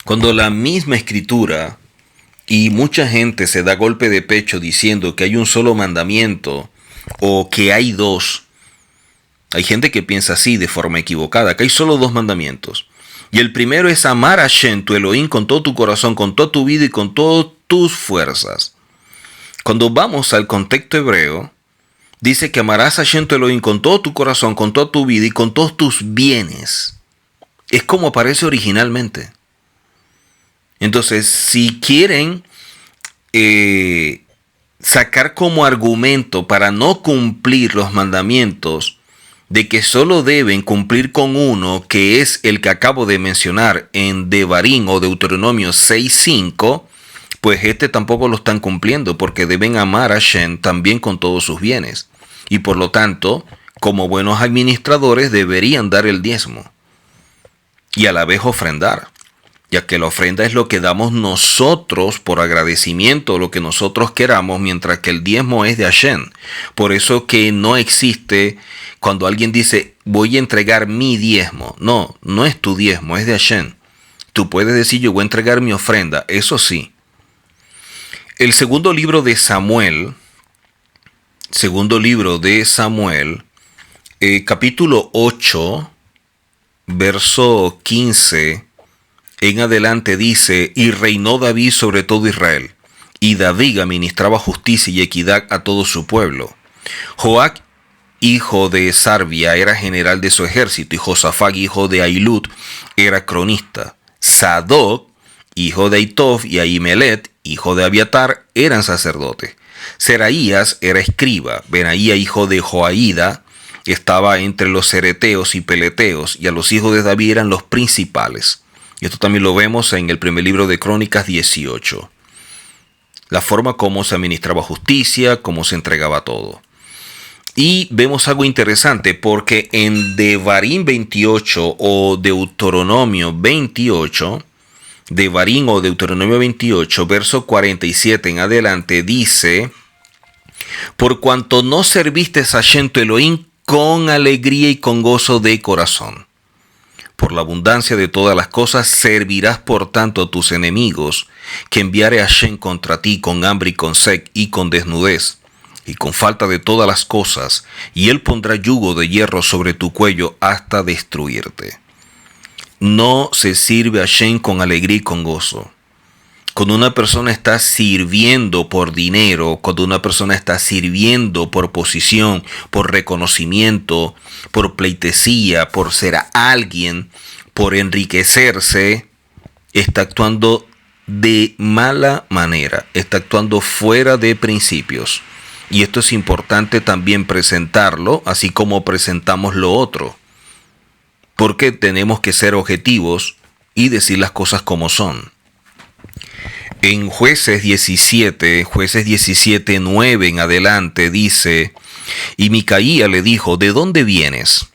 cuando la misma escritura y mucha gente se da golpe de pecho diciendo que hay un solo mandamiento o que hay dos. Hay gente que piensa así de forma equivocada, que hay solo dos mandamientos. Y el primero es amar a Hashem, tu Elohim, con todo tu corazón, con toda tu vida y con todas tus fuerzas. Cuando vamos al contexto hebreo, dice que amarás a Hashem, tu Elohim, con todo tu corazón, con toda tu vida y con todos tus bienes. Es como aparece originalmente. Entonces, si quieren sacar como argumento para no cumplir los mandamientos de que solo deben cumplir con uno, que es el que acabo de mencionar en Devarim o Deuteronomio 6:5, pues tampoco lo están cumpliendo, porque deben amar a Hashem también con todos sus bienes. Y por lo tanto, como buenos administradores, deberían dar el diezmo y a la vez ofrendar, ya que la ofrenda es lo que damos nosotros por agradecimiento, lo que nosotros queramos, mientras que el diezmo es de Hashem. Por eso que no existe cuando alguien dice, voy a entregar mi diezmo. No, no es tu diezmo, es de Hashem. Tú puedes decir, yo voy a entregar mi ofrenda, eso sí. El segundo libro de Samuel, capítulo 8, verso 15, en adelante dice, y reinó David sobre todo Israel, y David administraba justicia y equidad a todo su pueblo. Joac, hijo de Sarvia, era general de su ejército, y Josafat, hijo de Ahilud, era cronista. Sadoc, hijo de Aitov, y Ahimelet, hijo de Abiatar, eran sacerdotes. Seraías era escriba. Benaía, hijo de Joaída, estaba entre los cereteos y peleteos, y a los hijos de David eran los principales. Y esto también lo vemos en el primer libro de Crónicas 18. La forma como se administraba justicia, cómo se entregaba todo. Y vemos algo interesante, porque en Devarim 28 o Deuteronomio 28, Devarim o Deuteronomio 28, verso 47 en adelante, dice, por cuanto no serviste a Hashem tu Elohim con alegría y con gozo de corazón. Por la abundancia de todas las cosas servirás por tanto a tus enemigos, que enviare a Hashem contra ti con hambre y con sed y con desnudez, y con falta de todas las cosas, y él pondrá yugo de hierro sobre tu cuello hasta destruirte. No se sirve a Hashem con alegría y con gozo. Cuando una persona está sirviendo por dinero, cuando una persona está sirviendo por posición, por reconocimiento, por pleitesía, por ser a alguien, por enriquecerse, está actuando de mala manera, está actuando fuera de principios. Y esto es importante también presentarlo, así como presentamos lo otro, porque tenemos que ser objetivos y decir las cosas como son. En Jueces 17, 9 en adelante dice, y Micaía le dijo, ¿de dónde vienes?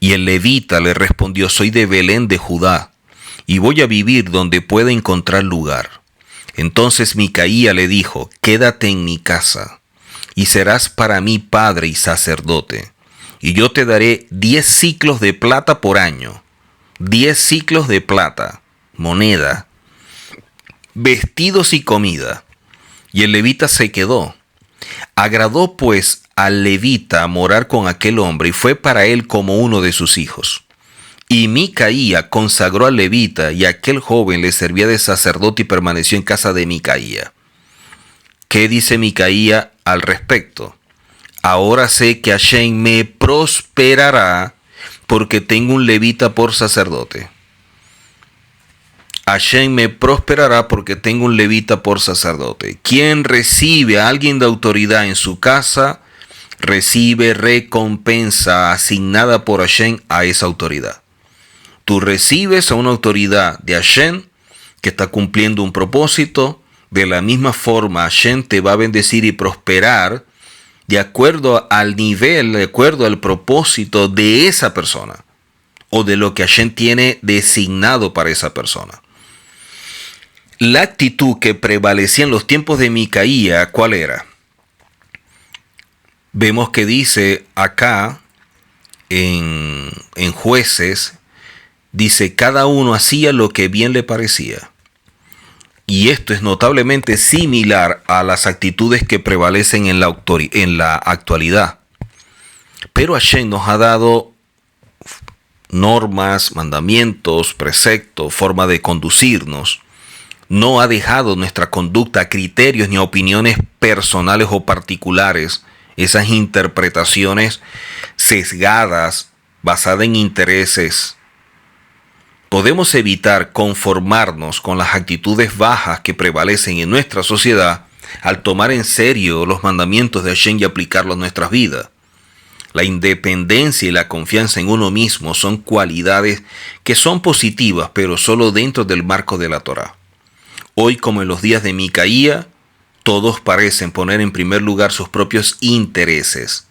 Y el levita le respondió, soy de Belén de Judá, y voy a vivir donde pueda encontrar lugar. Entonces Micaía le dijo, quédate en mi casa, y serás para mí padre y sacerdote, y yo te daré 10 siclos de plata por año, 10 siclos de plata, moneda, vestidos y comida. Y el levita se quedó. Agradó pues al levita morar con aquel hombre y fue para él como uno de sus hijos. Y Micaía consagró al levita y aquel joven le servía de sacerdote y permaneció en casa de Micaía. ¿Qué dice Micaía al respecto? Ahora sé que Hashem me prosperará porque tengo un levita por sacerdote. Hashem me prosperará porque tengo un levita por sacerdote. Quien recibe a alguien de autoridad en su casa, recibe recompensa asignada por Hashem a esa autoridad. Tú recibes a una autoridad de Hashem que está cumpliendo un propósito. De la misma forma, Hashem te va a bendecir y prosperar de acuerdo al nivel, de acuerdo al propósito de esa persona o de lo que Hashem tiene designado para esa persona. La actitud que prevalecía en los tiempos de Micaía, ¿cuál era? Vemos que dice acá en Jueces, dice, cada uno hacía lo que bien le parecía. Y esto es notablemente similar a las actitudes que prevalecen en la actualidad. Pero Hashem nos ha dado normas, mandamientos, preceptos, forma de conducirnos. No ha dejado nuestra conducta a criterios ni a opiniones personales o particulares, esas interpretaciones sesgadas, basadas en intereses. Podemos evitar conformarnos con las actitudes bajas que prevalecen en nuestra sociedad al tomar en serio los mandamientos de Hashem y aplicarlos a nuestras vidas. La independencia y la confianza en uno mismo son cualidades que son positivas, pero solo dentro del marco de la Torá. Hoy, como en los días de Micaía, todos parecen poner en primer lugar sus propios intereses.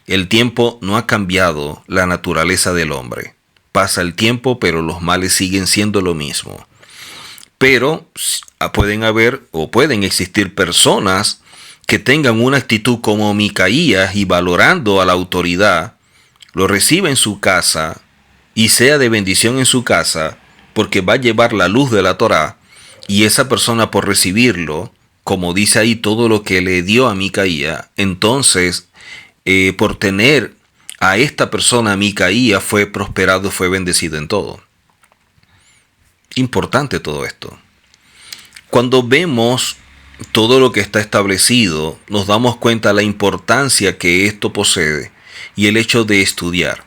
El tiempo no ha cambiado la naturaleza del hombre. Pasa el tiempo, pero los males siguen siendo lo mismo. Pero pueden existir personas que tengan una actitud como Micaías y valorando a la autoridad, lo reciba en su casa y sea de bendición en su casa, porque va a llevar la luz de la Torá, y esa persona por recibirlo, como dice ahí todo lo que le dio a Micaía, entonces por tener a esta persona, Micaía, fue prosperado, fue bendecido en todo. Importante todo esto. Cuando vemos todo lo que está establecido, nos damos cuenta de la importancia que esto posee y el hecho de estudiar.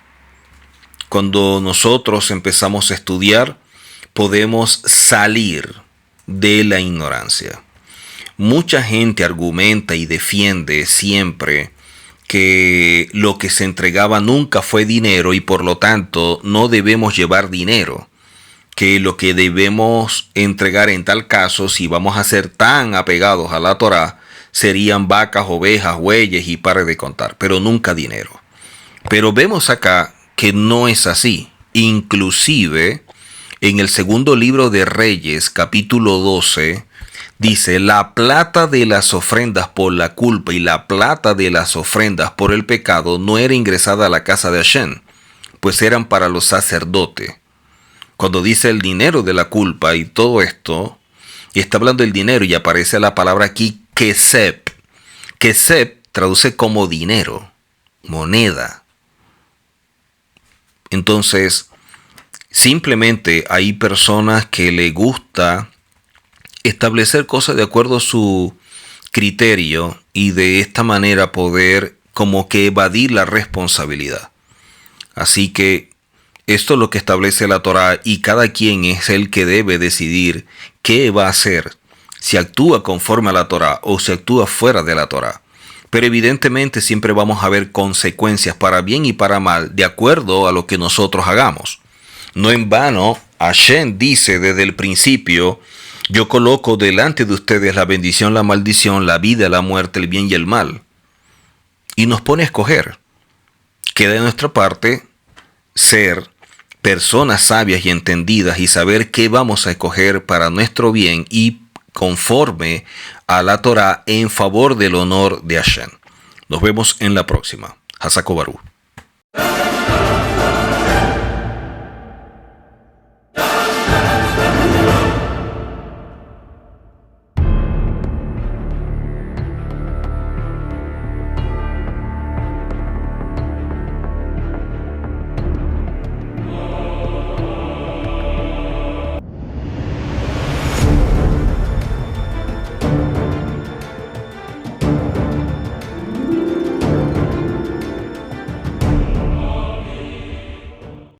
Cuando nosotros empezamos a estudiar, podemos salir de la ignorancia. Mucha gente argumenta y defiende siempre que lo que se entregaba nunca fue dinero y por lo tanto no debemos llevar dinero, que lo que debemos entregar en tal caso, si vamos a ser tan apegados a la Torá, serían vacas, ovejas, bueyes y pare de contar, pero nunca dinero. Pero vemos acá que no es así. Inclusive en el segundo libro de Reyes, capítulo 12, dice, la plata de las ofrendas por la culpa y la plata de las ofrendas por el pecado no era ingresada a la casa de Hashem, pues eran para los sacerdotes. Cuando dice el dinero de la culpa y todo esto, y está hablando del dinero y aparece la palabra aquí, kesep. Kesep traduce como dinero, moneda. Entonces, simplemente hay personas que le gusta establecer cosas de acuerdo a su criterio y de esta manera poder como que evadir la responsabilidad. Así que esto es lo que establece la Torá y cada quien es el que debe decidir qué va a hacer, si actúa conforme a la Torá o si actúa fuera de la Torá. Pero evidentemente siempre vamos a ver consecuencias para bien y para mal de acuerdo a lo que nosotros hagamos. No en vano, Hashem dice desde el principio, yo coloco delante de ustedes la bendición, la maldición, la vida, la muerte, el bien y el mal. Y nos pone a escoger. Queda de nuestra parte ser personas sabias y entendidas y saber qué vamos a escoger para nuestro bien y conforme a la Torá en favor del honor de Hashem. Nos vemos en la próxima. Hasako Barú.